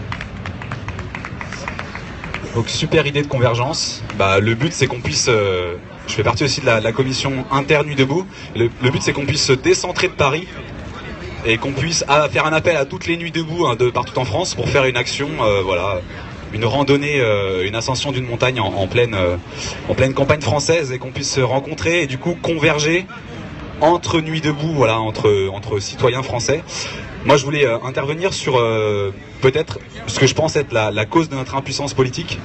Donc super idée de convergence. Le but c'est qu'on puisse, je fais partie aussi de la commission interne Nuit debout. Le but c'est qu'on puisse se décentrer de Paris et qu'on puisse faire un appel à toutes les Nuits debout de partout en France pour faire une action, voilà, une randonnée, une ascension d'une montagne en pleine campagne française, et qu'on puisse se rencontrer et du coup converger entre Nuit debout, voilà, entre citoyens français. Moi je voulais intervenir sur peut-être ce que je pense être la cause de notre impuissance politique,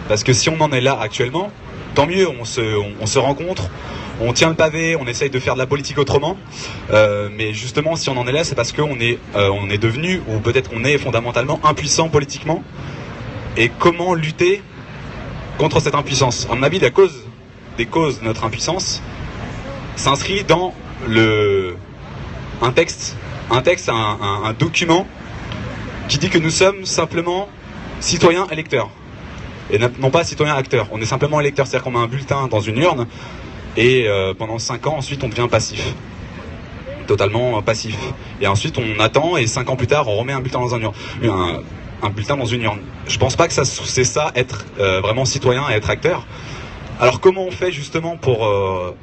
parce que si on en est là actuellement, tant mieux, on se rencontre, on tient le pavé, on essaye de faire de la politique autrement, mais justement si on en est là, c'est parce qu'on est devenu, ou peut-être on est fondamentalement impuissant politiquement. Et comment lutter contre cette impuissance? À mon avis, des causes de notre impuissance s'inscrit dans un texte, un document qui dit que nous sommes simplement citoyens électeurs et non pas citoyens acteurs. On est simplement électeurs, c'est-à-dire qu'on met un bulletin dans une urne et pendant 5 ans ensuite on devient passif, totalement passif, et ensuite on attend et 5 ans plus tard on remet un bulletin dans un bulletin dans une urne. Je pense pas que c'est ça être vraiment citoyen et être acteur. Alors comment on fait justement pour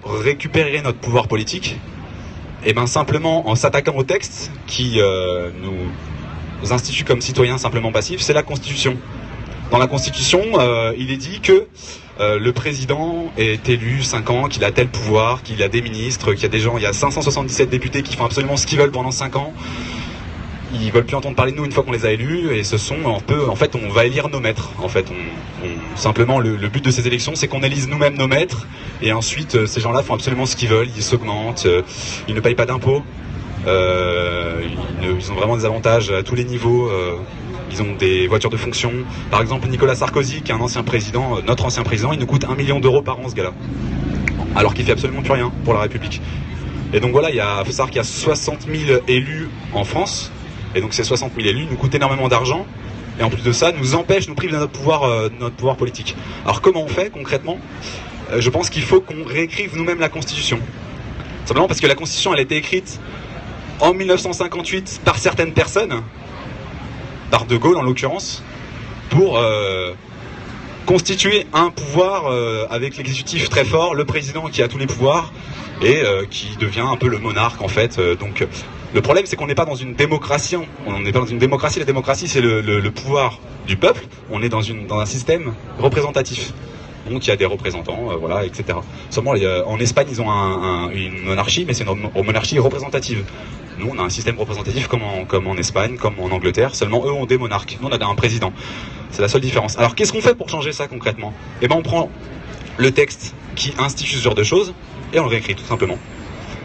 récupérer notre pouvoir politique? Et bien simplement en s'attaquant au texte qui nous institue comme citoyens simplement passifs, c'est la Constitution. Dans la Constitution, il est dit que le président est élu 5 ans, qu'il a tel pouvoir, qu'il a des ministres, qu'il y a des gens, il y a 577 députés qui font absolument ce qu'ils veulent pendant 5 ans. Ils veulent plus entendre parler de nous une fois qu'on les a élus, et ce sont en fait on va élire nos maîtres. En fait, simplement le but de ces élections, c'est qu'on élise nous-mêmes nos maîtres, et ensuite ces gens-là font absolument ce qu'ils veulent, ils s'augmentent, ils ne payent pas d'impôts, ils ont vraiment des avantages à tous les niveaux, ils ont des voitures de fonction. Par exemple, Nicolas Sarkozy, qui est un ancien président, notre ancien président, il nous coûte 1 million d'euros par an, ce gars-là, alors qu'il fait absolument plus rien pour la République. Et donc voilà, il faut savoir qu'il y a 60 000 élus en France, et donc ces 60 000 élus nous coûtent énormément d'argent, et en plus de ça, nous privent de notre pouvoir politique. Alors comment on fait concrètement ? Je pense qu'il faut qu'on réécrive nous-mêmes la Constitution. Simplement parce que la Constitution, elle a été écrite en 1958 par certaines personnes, par De Gaulle en l'occurrence, pour constituer un pouvoir avec l'exécutif très fort, le président qui a tous les pouvoirs et qui devient un peu le monarque en fait. Donc le problème c'est qu'on n'est pas dans une démocratie, on n'est pas dans une démocratie, la démocratie c'est le pouvoir du peuple, on est dans un système représentatif. Donc il y a des représentants, voilà, etc. Seulement en Espagne ils ont une monarchie, mais c'est une monarchie représentative. Nous on a un système représentatif comme en Espagne, comme en Angleterre, seulement eux ont des monarques, nous on a un président. C'est la seule différence. Alors qu'est-ce qu'on fait pour changer ça concrètement ? Eh ben on prend le texte qui institue ce genre de choses et on le réécrit tout simplement.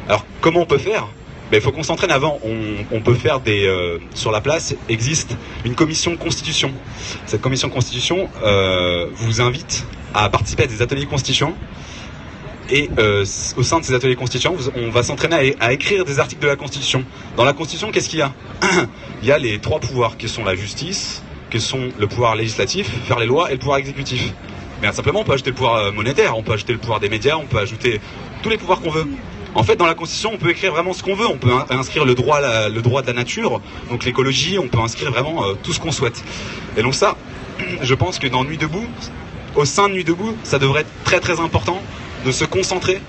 Alors comment on peut faire ? Il faut qu'on s'entraîne avant. On peut faire sur la place existe une commission constitution. Cette commission constitution vous invite à participer à des ateliers constitution. Et au sein de ces ateliers constituants, on va s'entraîner à écrire des articles de la Constitution. Dans la Constitution, qu'est-ce qu'il y a ? Il y a les 3 pouvoirs qui sont la justice, qui sont le pouvoir législatif, faire les lois, et le pouvoir exécutif. Mais simplement, on peut ajouter le pouvoir monétaire, on peut ajouter le pouvoir des médias, on peut ajouter tous les pouvoirs qu'on veut. En fait, dans la Constitution, on peut écrire vraiment ce qu'on veut. On peut inscrire le droit de la nature, donc l'écologie, on peut inscrire vraiment tout ce qu'on souhaite. Et donc ça, je pense que dans Nuit debout, au sein de Nuit debout, ça devrait être très très important de se concentrer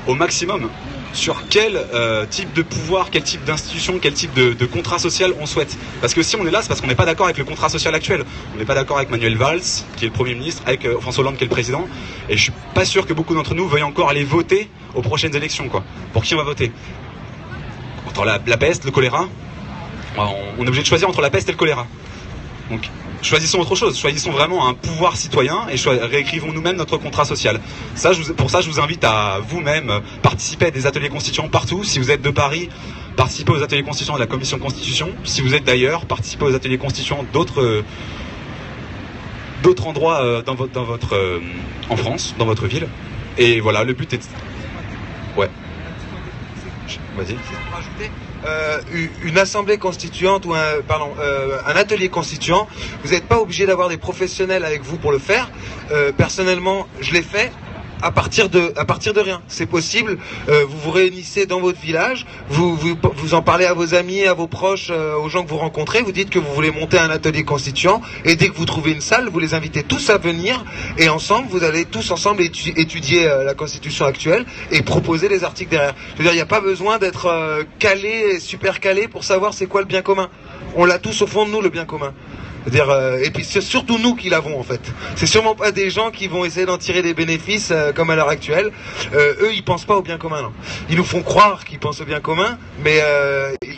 au maximum sur quel type de pouvoir, quel type d'institution, quel type de contrat social on souhaite. Parce que si on est là, c'est parce qu'on n'est pas d'accord avec le contrat social actuel. On n'est pas d'accord avec Manuel Valls, qui est le Premier ministre, avec François Hollande, qui est le président. Et je suis pas sûr que beaucoup d'entre nous veuillent encore aller voter aux prochaines élections, quoi. Pour qui on va voter ? Entre la peste, le choléra ? On est obligé de choisir entre la peste et le choléra. Donc, choisissons autre chose, choisissons vraiment un pouvoir citoyen et réécrivons nous-mêmes notre contrat social. Pour ça, je vous invite à vous-même participer à des ateliers constituants partout. Si vous êtes de Paris, participez aux ateliers constituants de la Commission Constitution. Si vous êtes d'ailleurs, participez aux ateliers constituants d'autres endroits en France, dans votre ville. Et voilà, le but est... Ouais. Vas-y. Une assemblée constituante ou un atelier constituant, vous n'êtes pas obligé d'avoir des professionnels avec vous pour le faire. Personnellement, je l'ai fait à partir de rien. C'est possible. Vous vous réunissez dans votre village, vous en parlez à vos amis, à vos proches, aux gens que vous rencontrez. Vous dites que vous voulez monter un atelier constituant et dès que vous trouvez une salle, vous les invitez tous à venir et ensemble, vous allez tous ensemble étudier la Constitution actuelle et proposer les articles derrière. Je veux dire, il n'y a pas besoin d'être calé, super calé pour savoir c'est quoi le bien commun. On l'a tous au fond de nous, le bien commun. C'est-à-dire, et puis c'est surtout nous qui l'avons en fait. C'est sûrement pas des gens qui vont essayer d'en tirer des bénéfices comme à l'heure actuelle. Eux, ils pensent pas au bien commun. Non. Ils nous font croire qu'ils pensent au bien commun, mais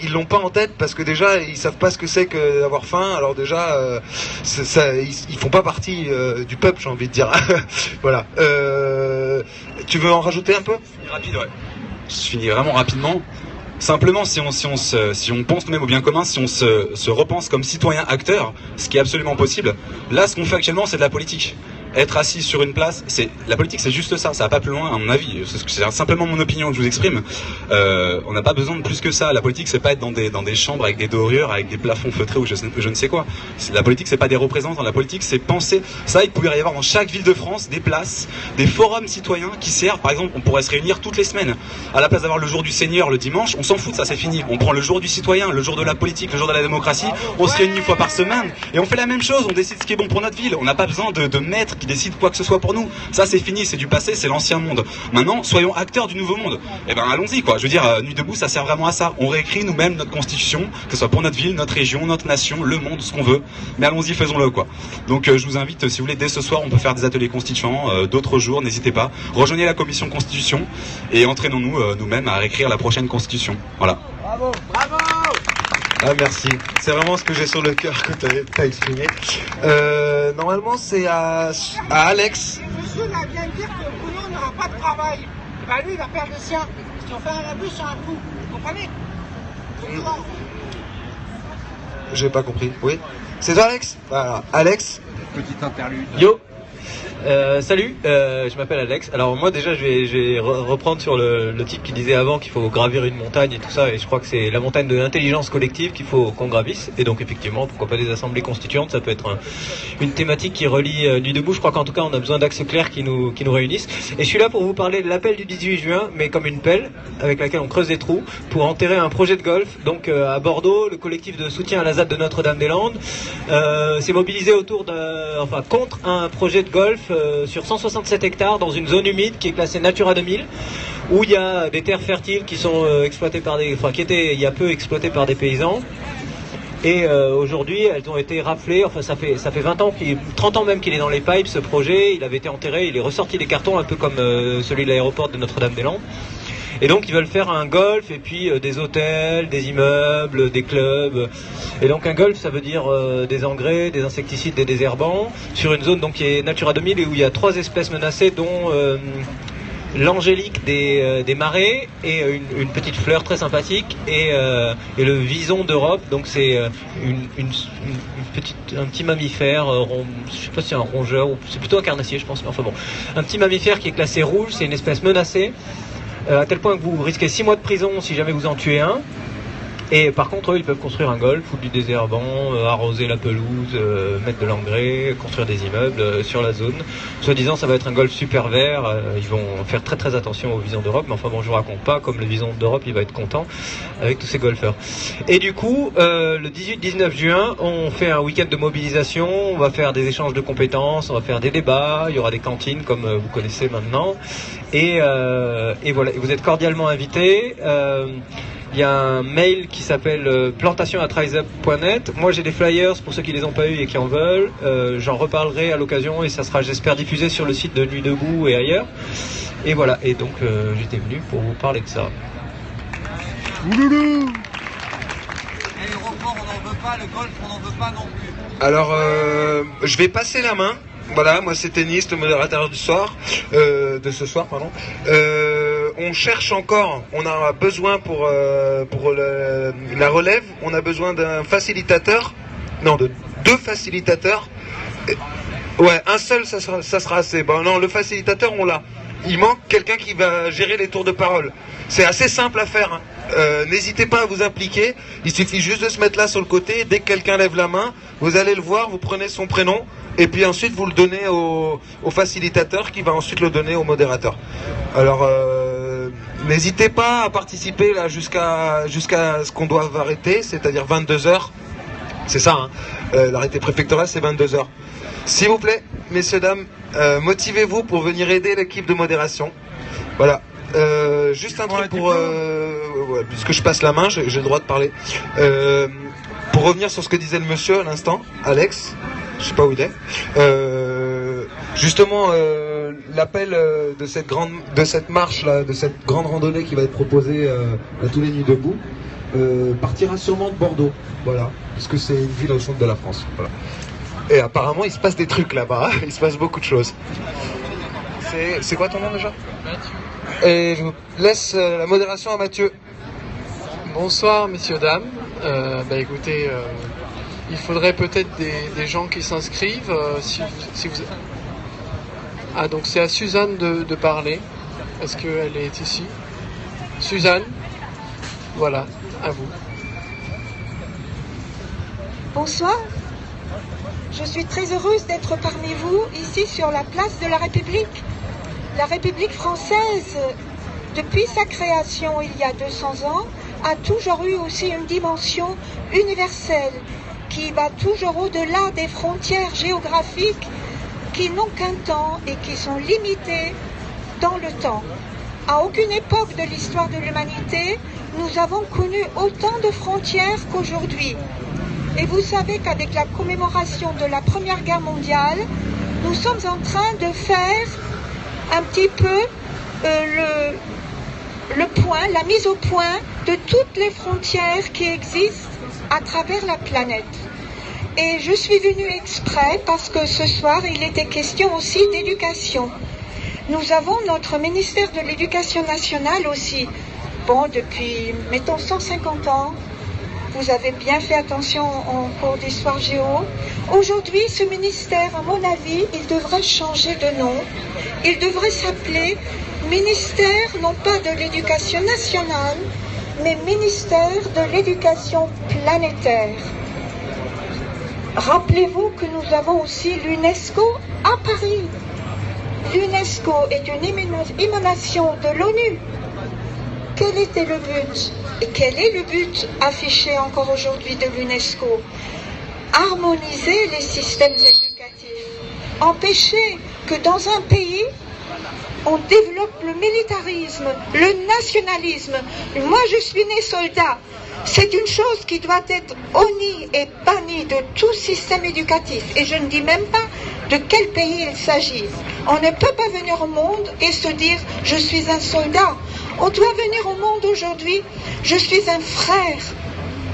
ils l'ont pas en tête parce que déjà ils savent pas ce que c'est que d'avoir faim. Alors déjà, ils font pas partie du peuple, j'ai envie de dire. Voilà. Tu veux en rajouter un peu ? Rapide, ouais. Je finis vraiment rapidement. Simplement, si on pense nous-mêmes au bien commun, si on se repense comme citoyen acteur, ce qui est absolument possible, là, ce qu'on fait actuellement, c'est de la politique. Être assis sur une place, la politique, c'est juste ça, ça va pas plus loin, à mon avis. C'est simplement mon opinion que je vous exprime. On n'a pas besoin de plus que ça. La politique, c'est pas être dans des chambres avec des dorures, avec des plafonds feutrés ou je ne sais quoi. La politique, c'est pas des représentants. La politique, c'est penser. Ça, il pourrait y avoir dans chaque ville de France des places, des forums citoyens qui servent. Par exemple, on pourrait se réunir toutes les semaines. À la place d'avoir le jour du Seigneur le dimanche, on s'en fout de ça, c'est fini. On prend le jour du citoyen, le jour de la politique, le jour de la démocratie. On se réunit une fois par semaine et on fait la même chose. On décide ce qui est bon pour notre ville. On n'a pas besoin de maîtres qui décident quoi que ce soit pour nous. Ça, c'est fini, c'est du passé, c'est l'ancien monde. Maintenant, soyons acteurs du nouveau monde. Eh ben, allons-y, quoi. Je veux dire, Nuit debout, ça sert vraiment à ça. On réécrit nous-mêmes notre constitution, que ce soit pour notre ville, notre région, notre nation, le monde, ce qu'on veut. Mais allons-y, faisons-le, quoi. Donc, je vous invite, si vous voulez, dès ce soir, on peut faire des ateliers constituants, d'autres jours, n'hésitez pas. Rejoignez la commission constitution et entraînons-nous nous-mêmes à réécrire la prochaine constitution. Voilà. Bravo, bravo! Ah, merci. C'est vraiment ce que j'ai sur le cœur que tu as exprimé. Normalement, c'est à Alex. Le monsieur là vient de dire que Bruno n'aura pas de travail. Bah lui, il va perdre le sien. Si on fait un abus sur un coup, vous comprenez? J'ai pas compris. Oui. C'est toi, Alex? Voilà. Alex. Petite interlude. Yo. Salut, je m'appelle Alex. Alors moi déjà je vais reprendre sur le type qui disait avant qu'il faut gravir une montagne et tout ça, et je crois que c'est la montagne de l'intelligence collective qu'il faut qu'on gravisse, et donc effectivement pourquoi pas des assemblées constituantes, ça peut être une thématique qui relie Nuit debout. Je crois qu'en tout cas on a besoin d'axes clairs qui nous réunissent, et je suis là pour vous parler de l'appel du 18 juin, mais comme une pelle avec laquelle on creuse des trous pour enterrer un projet de golf. Donc à Bordeaux, le collectif de soutien à la ZAD de Notre-Dame-des-Landes s'est mobilisé contre un projet de golf sur 167 hectares dans une zone humide qui est classée Natura 2000, où il y a des terres fertiles qui sont exploitées qui étaient il y a peu exploitées par des paysans. Et aujourd'hui, elles ont été raflées. Enfin, ça fait 20 ans, 30 ans même qu'il est dans les pipes, ce projet. Il avait été enterré, il est ressorti des cartons, un peu comme celui de l'aéroport de Notre-Dame-des-Landes. Et donc ils veulent faire un golf, et puis des hôtels, des immeubles, des clubs. Et donc un golf, ça veut dire des engrais, des insecticides, des désherbants, sur une zone donc qui est Natura 2000 et où il y a 3 espèces menacées, dont l'angélique des marais, et une petite fleur très sympathique, et le vison d'Europe. Donc c'est un petit mammifère, je sais pas si c'est un rongeur ou c'est plutôt un carnassier, je pense, mais enfin bon, un petit mammifère qui est classé rouge. C'est une espèce menacée, à tel point que vous risquez 6 mois de prison si jamais vous en tuez un. Et par contre, eux, ils peuvent construire un golf, foutre du désherbant, arroser la pelouse, mettre de l'engrais, construire des immeubles sur la zone. Soi-disant, ça va être un golf super vert. Ils vont faire très très attention aux visons d'Europe. Mais enfin bon, je vous raconte pas, comme le vison d'Europe, il va être content avec tous ces golfeurs. Et du coup, le 18-19 juin, on fait un week-end de mobilisation. On va faire des échanges de compétences, on va faire des débats. Il y aura des cantines, comme vous connaissez maintenant. Et voilà, vous êtes cordialement invités. Il y a un mail qui s'appelle plantation@riseup.net. Moi j'ai des flyers pour ceux qui les ont pas eu et qui en veulent. J'en reparlerai à l'occasion, et ça sera, j'espère, diffusé sur le site de Nuit debout et ailleurs. Et voilà, et donc j'étais venu pour vous parler de ça. Ouloulou. L'aéroport on n'en veut pas, le golf on n'en veut pas non plus. Alors je vais passer la main. Voilà, moi c'est Tennis, le modérateur de ce soir. On cherche encore, on a besoin pour la relève, on a besoin d'un facilitateur, non, de 2 facilitateurs. Ouais, un seul ça sera assez. Bon non, le facilitateur on l'a. Il manque quelqu'un qui va gérer les tours de parole. C'est assez simple à faire, hein. N'hésitez pas à vous impliquer, il suffit juste de se mettre là sur le côté. Dès que quelqu'un lève la main, vous allez le voir, vous prenez son prénom, et puis ensuite vous le donnez au facilitateur qui va ensuite le donner au modérateur. Alors n'hésitez pas à participer là jusqu'à ce qu'on doive arrêter, c'est-à-dire 22h. C'est ça, hein. L'arrêté préfectoral c'est 22h. S'il vous plaît, messieurs, dames, motivez-vous pour venir aider l'équipe de modération. Voilà. Juste un truc pour... puisque je passe la main, j'ai le droit de parler. Pour revenir sur ce que disait le monsieur à l'instant, Alex, je sais pas où il est. Justement, l'appel de cette marche là, de cette grande randonnée qui va être proposée à tous les Nuits debout, partira sûrement de Bordeaux. Voilà, parce que c'est une ville au centre de la France. Voilà. Et apparemment, il se passe des trucs là-bas. Il se passe beaucoup de choses. C'est quoi ton nom déjà ? Mathieu. Et je vous laisse la modération à Mathieu. Bonsoir messieurs, dames. Écoutez, il faudrait peut-être des gens qui s'inscrivent. Si vous... Ah, donc c'est à Suzanne de parler. Est-ce qu'elle est ici ? Suzanne ? Voilà, à vous. Bonsoir. Je suis très heureuse d'être parmi vous, ici sur la place de la République. La République française, depuis sa création il y a 200 ans, a toujours eu aussi une dimension universelle qui va toujours au-delà des frontières géographiques qui n'ont qu'un temps et qui sont limitées dans le temps. À aucune époque de l'histoire de l'humanité, nous avons connu autant de frontières qu'aujourd'hui. Et vous savez qu'avec la commémoration de la Première Guerre mondiale, nous sommes en train de faire un petit peu le point, la mise au point de toutes les frontières qui existent à travers la planète. Et je suis venue exprès parce que ce soir, il était question aussi d'éducation. Nous avons notre ministère de l'Éducation nationale aussi, depuis, mettons, 150 ans, Vous avez bien fait attention en cours d'histoire géo. Aujourd'hui, ce ministère, à mon avis, il devrait changer de nom. Il devrait s'appeler ministère, non pas de l'éducation nationale, mais ministère de l'éducation planétaire. Rappelez-vous que nous avons aussi l'UNESCO à Paris. L'UNESCO est une émanation de l'ONU. Quel était le but? Et quel est le but affiché encore aujourd'hui de l'UNESCO? Harmoniser les systèmes éducatifs. Empêcher que dans un pays, on développe le militarisme, le nationalisme. Moi, je suis né soldat. C'est une chose qui doit être honnie et bannie de tout système éducatif. Et je ne dis même pas de quel pays il s'agit. On ne peut pas venir au monde et se dire « je suis un soldat ». On doit venir au monde aujourd'hui « je suis un frère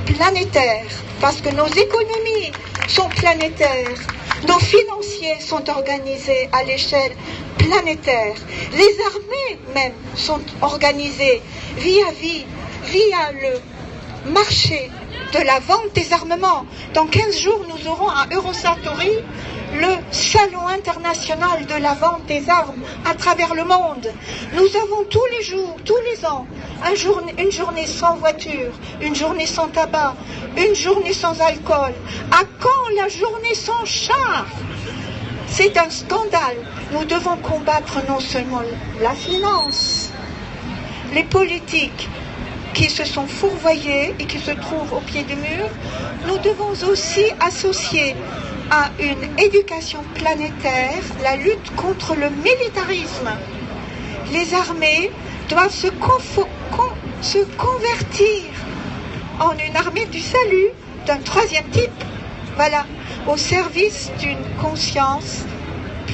planétaire ». Parce que nos économies sont planétaires. Nos financiers sont organisés à l'échelle planétaire. Les armées même sont organisées via le marché de la vente des armements. Dans 15 jours, nous aurons à Eurosatory le salon international de la vente des armes à travers le monde. Nous avons tous les jours, tous les ans, une journée sans voiture, une journée sans tabac, une journée sans alcool. À quand la journée sans char? C'est un scandale. Nous devons combattre non seulement la finance, les politiques qui se sont fourvoyés et qui se trouvent au pied du mur, nous devons aussi associer à une éducation planétaire la lutte contre le militarisme. Les armées doivent se convertir en une armée du salut d'un troisième type, voilà, au service d'une conscience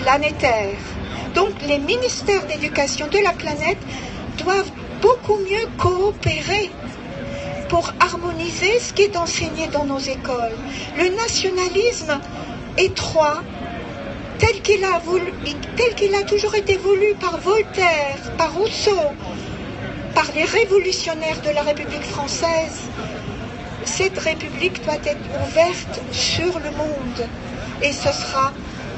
planétaire. Donc les ministères d'éducation de la planète doivent beaucoup mieux coopérer pour harmoniser ce qui est enseigné dans nos écoles. Le nationalisme étroit, tel qu'il a toujours été voulu par Voltaire, par Rousseau, par les révolutionnaires de la République française, cette République doit être ouverte sur le monde. Et ce sera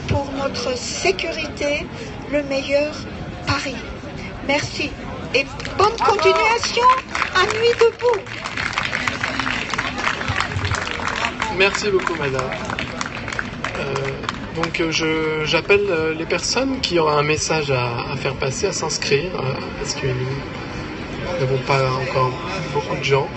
pour notre sécurité le meilleur pari. Merci. Et bonne continuation à Nuit debout. Merci beaucoup, madame. Donc j'appelle les personnes qui auraient un message à faire passer, à s'inscrire, parce que nous n'avons pas encore beaucoup de gens.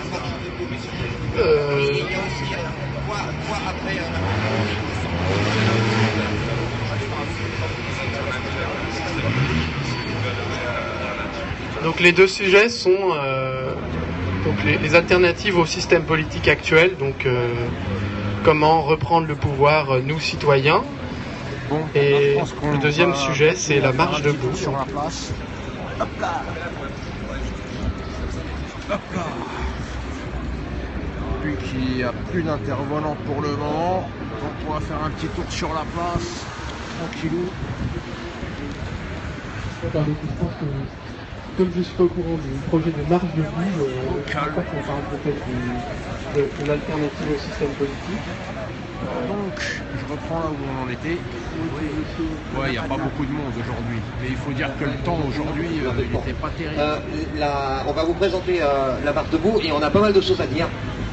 Donc les deux sujets sont donc les alternatives au système politique actuel, donc comment reprendre le pouvoir nous citoyens. Bon, et le deuxième sujet c'est la marche debout. Sur la place. Hop là. Hop là. Vu qu'il n'y a plus d'intervenants pour le moment, donc on va faire un petit tour sur la place, tranquillou. Comme je suis pas au courant du projet de marche debout, je crois qu'on parle peut-être de l'alternative au système politique. Donc, je reprends là où on en était. Ouais, il n'y a pas beaucoup de monde aujourd'hui. Mais il faut dire que le temps aujourd'hui, il n'était pas terrible. On va vous présenter la marche debout et on a pas mal de choses à dire.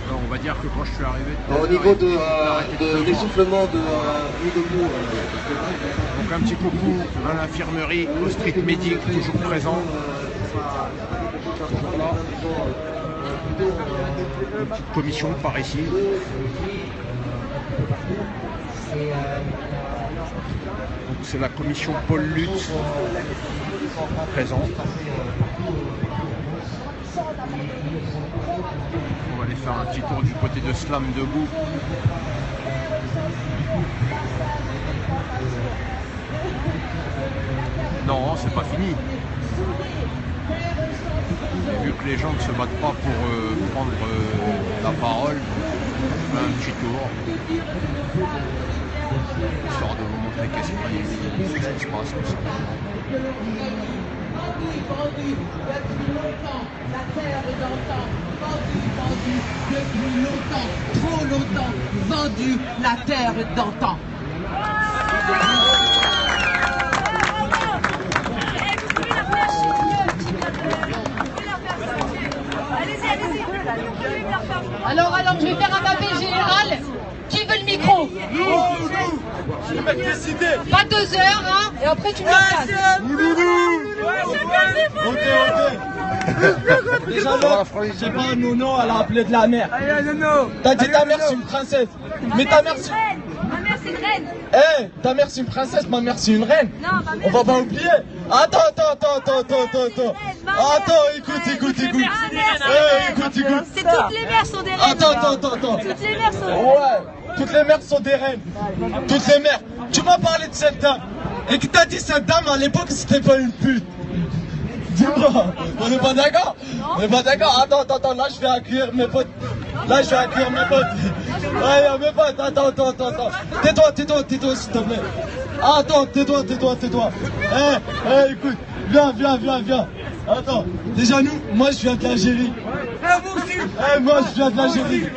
Alors, on va dire que quand je suis arrivé... Au niveau de l'essoufflement de Nuit debout. Donc un petit coucou à l'infirmerie, au street medic, toujours présent. Toujours là. Une petite commission par ici. Donc c'est la commission Pôle Lutte présente. On va aller faire un petit tour du côté de Slam debout. Non, c'est pas fini. Et vu que les gens ne se battent pas pour prendre la parole, on fait un petit tour. Histoire de vous montrer qu'est-ce qui se passe tout simplement. Vendu depuis longtemps, la terre d'antan. Vendu depuis longtemps, trop longtemps. Vendu la terre d'antan. Alors, je vais faire un appel général. Qui veut le micro? Pas 2 heures, hein, et après tu me le passes. Déjà là, c'est pas un nono, elle a appelé de la mère. T'as dit ta mère c'est une princesse. Mais ta mère c'est... Ma mère c'est une reine. Eh, ta mère c'est une princesse, ma mère c'est une reine. Non, ma mère. On va pas oublier. Attends. Attends, écoute. Eh, écoute. C'est toutes les mères sont des reines. Attends. Toutes les mères sont des reines. Ouais, toutes les mères sont des reines. Toutes les mères. Tu m'as parlé de cette dame. Et que t'as dit cette dame à l'époque c'était pas une pute. Dis-moi, on n'est pas d'accord? On n'est pas d'accord? Attends, là je vais accueillir mes potes. Ouais, mes potes, attends. Tais-toi, s'il te plaît. Attends, tais-toi. Eh, écoute, viens. Attends, déjà moi je viens de l'Algérie. Moi je viens de l'Algérie.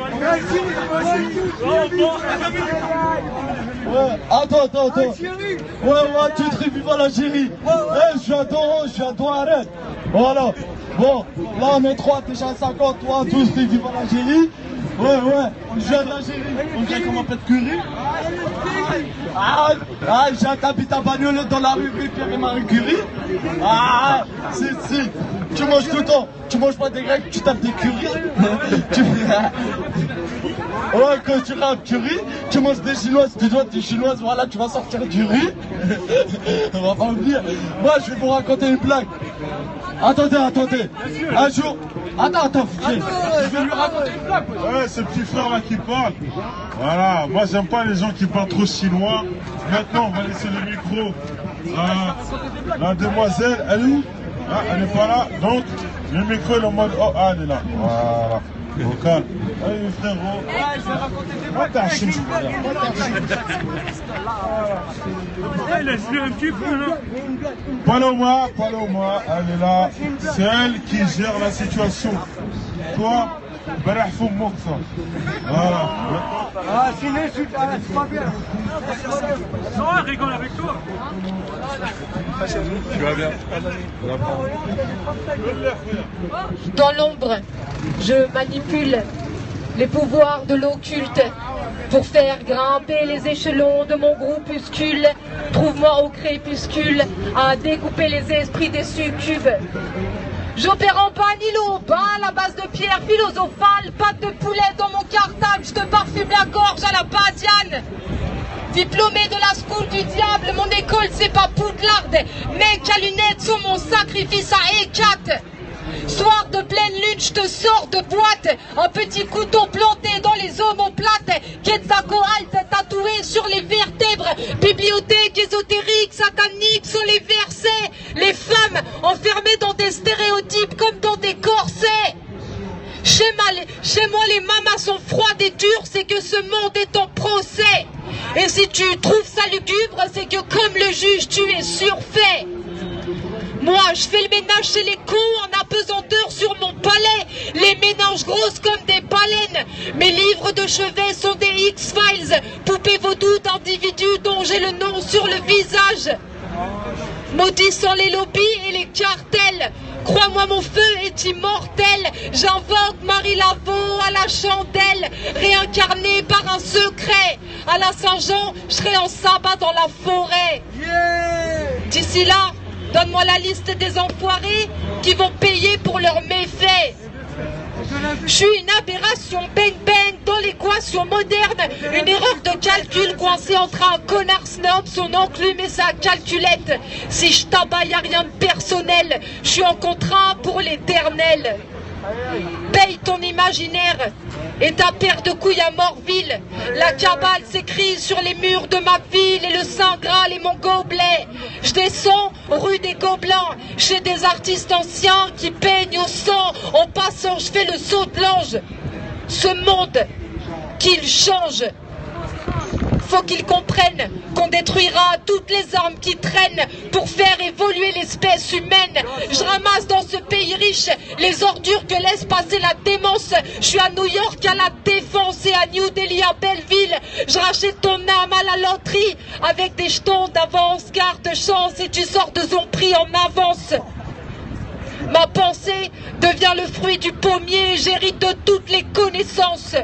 Ouais, attends. Ouais, tu te vive à l'Algérie. Je suis à Doha, arrête. Voilà. Bon, là on est 3, déjà 50, toi, 12, tu vives à l'Algérie. Ouais, je viens de l'Algérie. On dirait qu'on m'appelle Curie. J'habite à Bagnolet dans la rue Pierre et Marie Curie. Si. Tu manges tout le temps. Tu manges pas des Grecs, tu tapes des Curies. Ouais, quand tu rapes Curie, tu manges des Chinoises, tu dois des Chinoises, voilà, tu vas sortir du riz. On va pas oublier. Moi, je vais vous raconter une blague. Attendez. Un jour... Attends, je vais lui raconter une blague. Ouais, c'est le petit frère là qui parle. Voilà, moi j'aime pas les gens qui parlent trop chinois. Maintenant, on va laisser le micro à la demoiselle. Elle est où? Elle n'est pas là. Donc, le micro est en mode... Oh, elle est là. Voilà. Au calme. Allez, frérot. Je vais raconter des blagues. Laisse-le un petit peu, là. Paloma, elle est là. C'est elle qui gère la situation. Toi, Barahfoum Mouksa. Voilà. C'est pas bien. Non, elle rigole avec toi. Tu vas bien? Dans l'ombre, je manipule les pouvoirs de l'occulte pour faire grimper les échelons de mon groupuscule. Trouve-moi au crépuscule à découper les esprits des succubes. J'opère en bas, Nilo au bas, à la base de pierre philosophale, pâte de poulet dans mon cartable, je te parfume la gorge à la Badiane. Diplômé de la school du diable, mon école c'est pas Poudlard. Mec à lunettes sont mon sacrifice à Hécate. Soir de pleine lune, je te sors de boîte. Un petit couteau planté dans les omoplates. Quetzalcoatl tatoué sur les vertèbres. Bibliothèque ésotérique, satanique sont les versets. Les femmes enfermées dans des stéréotypes comme dans des corsets. Chez moi les mamas sont froides et dures, c'est que ce monde est en procès. Et si tu trouves ça lugubre, c'est que comme le juge tu es surfait. Moi je fais le ménage chez les cons en apesanteur sur mon palais. Les ménages grosses comme des baleines. Mes livres de chevet sont des X-Files. Poupées vaudou d'individus dont j'ai le nom sur le visage. Maudissant les lobbies et les cartels. Crois-moi mon feu est immortel. J'invoque Marie Laveau à la chandelle. Réincarnée par un secret. À la Saint-Jean, je serai en sabbat dans la forêt. D'ici là, donne-moi la liste des enfoirés qui vont payer pour leurs méfaits. Je suis une aberration bang dans l'équation moderne. Une erreur de calcul coincée entre un connard snob, son enclume et sa calculette. Si je tabaille, y'a rien de personnel. Je suis en contrat pour l'éternel. Paye ton imaginaire et ta paire de couilles à Morville. La cabale s'écrit sur les murs de ma ville et le Saint Graal est mon gobelet. Je descends rue des Gobelins chez des artistes anciens qui peignent au sang. En passant, je fais le saut de l'ange. Ce monde qu'il change. Faut qu'ils comprennent qu'on détruira toutes les armes qui traînent pour faire évoluer l'espèce humaine. Je ramasse dans ce pays riche les ordures que laisse passer la démence. Je suis à New York à la Défense et à New Delhi à Belleville. Je rachète ton âme à la loterie avec des jetons d'avance, carte chance, et tu sors de son prix en avance. Ma pensée devient le fruit du pommier, j'hérite de toutes les connaissances.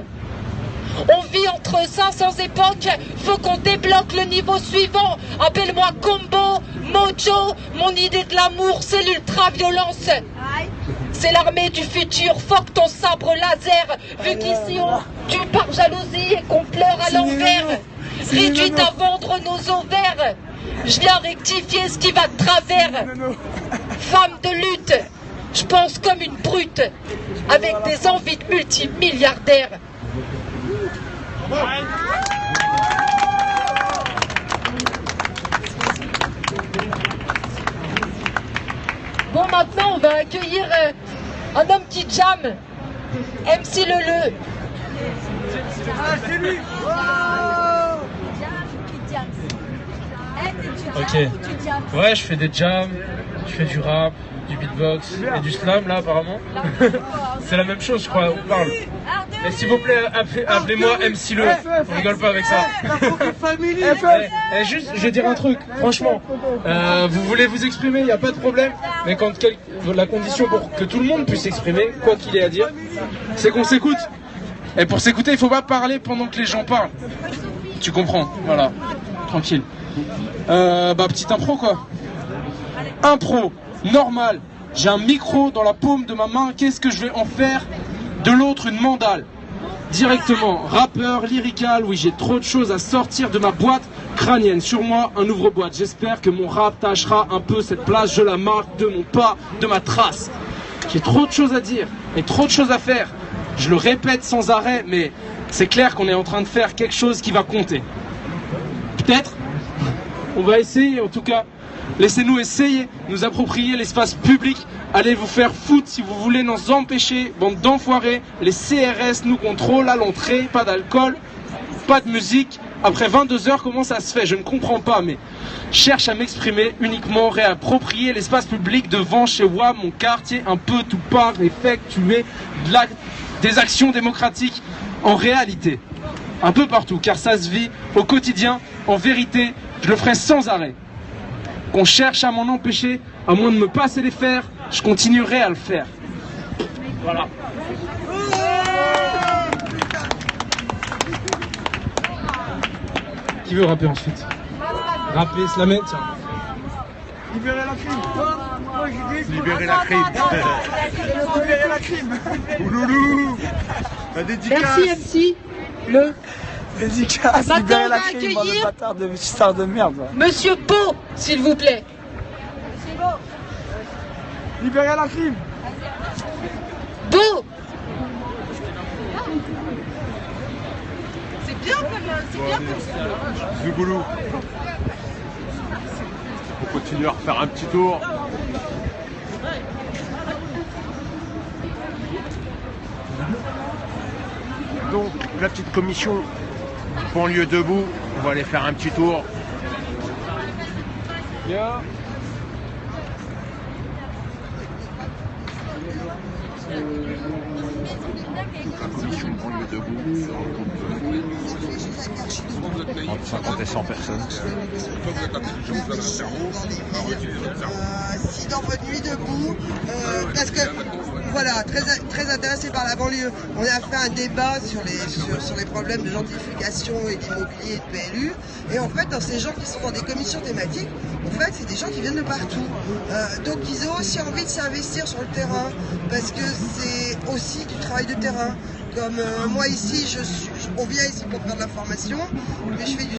On vit entre 500 époques, faut qu'on débloque le niveau suivant. Appelle-moi Combo, Mojo, mon idée de l'amour c'est l'ultra-violence. C'est l'armée du futur, fuck ton sabre laser. Vu qu'ici on tue par jalousie et qu'on pleure à l'envers. Réduite à vendre nos ovaires, je viens rectifier ce qui va de travers. Femme de lutte, je pense comme une brute, avec des envies de multimilliardaires. Bon, maintenant on va accueillir un homme qui jam, MC Leleu. Ah, c'est lui. Ok. Ouais, je fais des jams, je fais du rap, du beatbox et du slam là apparemment. C'est la même chose je crois, on parle. Et s'il vous plaît, appelez-moi MC Le, on rigole pas avec ça. Juste, je vais dire un truc, franchement, vous voulez vous exprimer, il n'y a pas de problème, mais quand la condition pour que tout le monde puisse s'exprimer, quoi qu'il ait à dire, c'est qu'on s'écoute. Et pour s'écouter, il faut pas parler pendant que les gens parlent. Tu comprends, voilà, tranquille. Petite impro quoi. Impro, normal. J'ai un micro dans la paume de ma main, qu'est-ce que je vais en faire? De l'autre, une mandale. Directement, rappeur, lyrical, oui j'ai trop de choses à sortir de ma boîte crânienne. Sur moi, un ouvre-boîte. J'espère que mon rap tâchera un peu cette place, je la marque de mon pas, de ma trace. J'ai trop de choses à dire et trop de choses à faire. Je le répète sans arrêt, mais c'est clair qu'on est en train de faire quelque chose qui va compter. Peut-être, on va essayer en tout cas. Laissez-nous essayer, nous approprier l'espace public. Allez vous faire foutre si vous voulez nous empêcher, bande d'enfoirés. Les CRS nous contrôlent à l'entrée, pas d'alcool, pas de musique. Après 22 h, comment ça se fait? Je ne comprends pas, mais cherche à m'exprimer uniquement, réapproprier l'espace public devant chez moi, mon quartier, un peu tout part, effectuer des actions démocratiques en réalité. Un peu partout, car ça se vit au quotidien, en vérité, je le ferai sans arrêt. Qu'on cherche à m'en empêcher, à moins de me passer les fers, je continuerai à le faire. Voilà. Qui veut rapper ensuite? Rapper, slammer, tiens. Libérez la crime. Libérez la crime. Libérez la crime. Ouloulou. La dédicace. Merci MC Le. Dédicace, libérez la crime, bande de bâtards de stars de merde. Monsieur Beau, s'il vous plaît. Libérez la crime. Beau. C'est bien comme Du boulot. On continue à refaire un petit tour. Donc la petite commission banlieue debout, on va aller faire un petit tour. Yeah. La commission banlieue debout se regroupe entre 50 et 100 personnes. Si dans votre nuit debout, parce que voilà, très intéressé par la banlieue, on a fait un débat sur les problèmes de gentrification et d'immobilier et de PLU, et en fait dans ces gens qui sont dans des commissions thématiques, en fait c'est des gens qui viennent de partout, donc ils ont aussi envie de s'investir sur le terrain, parce que c'est aussi du travail de terrain. Comme moi ici, on vient ici pour faire de la formation, mais je fais du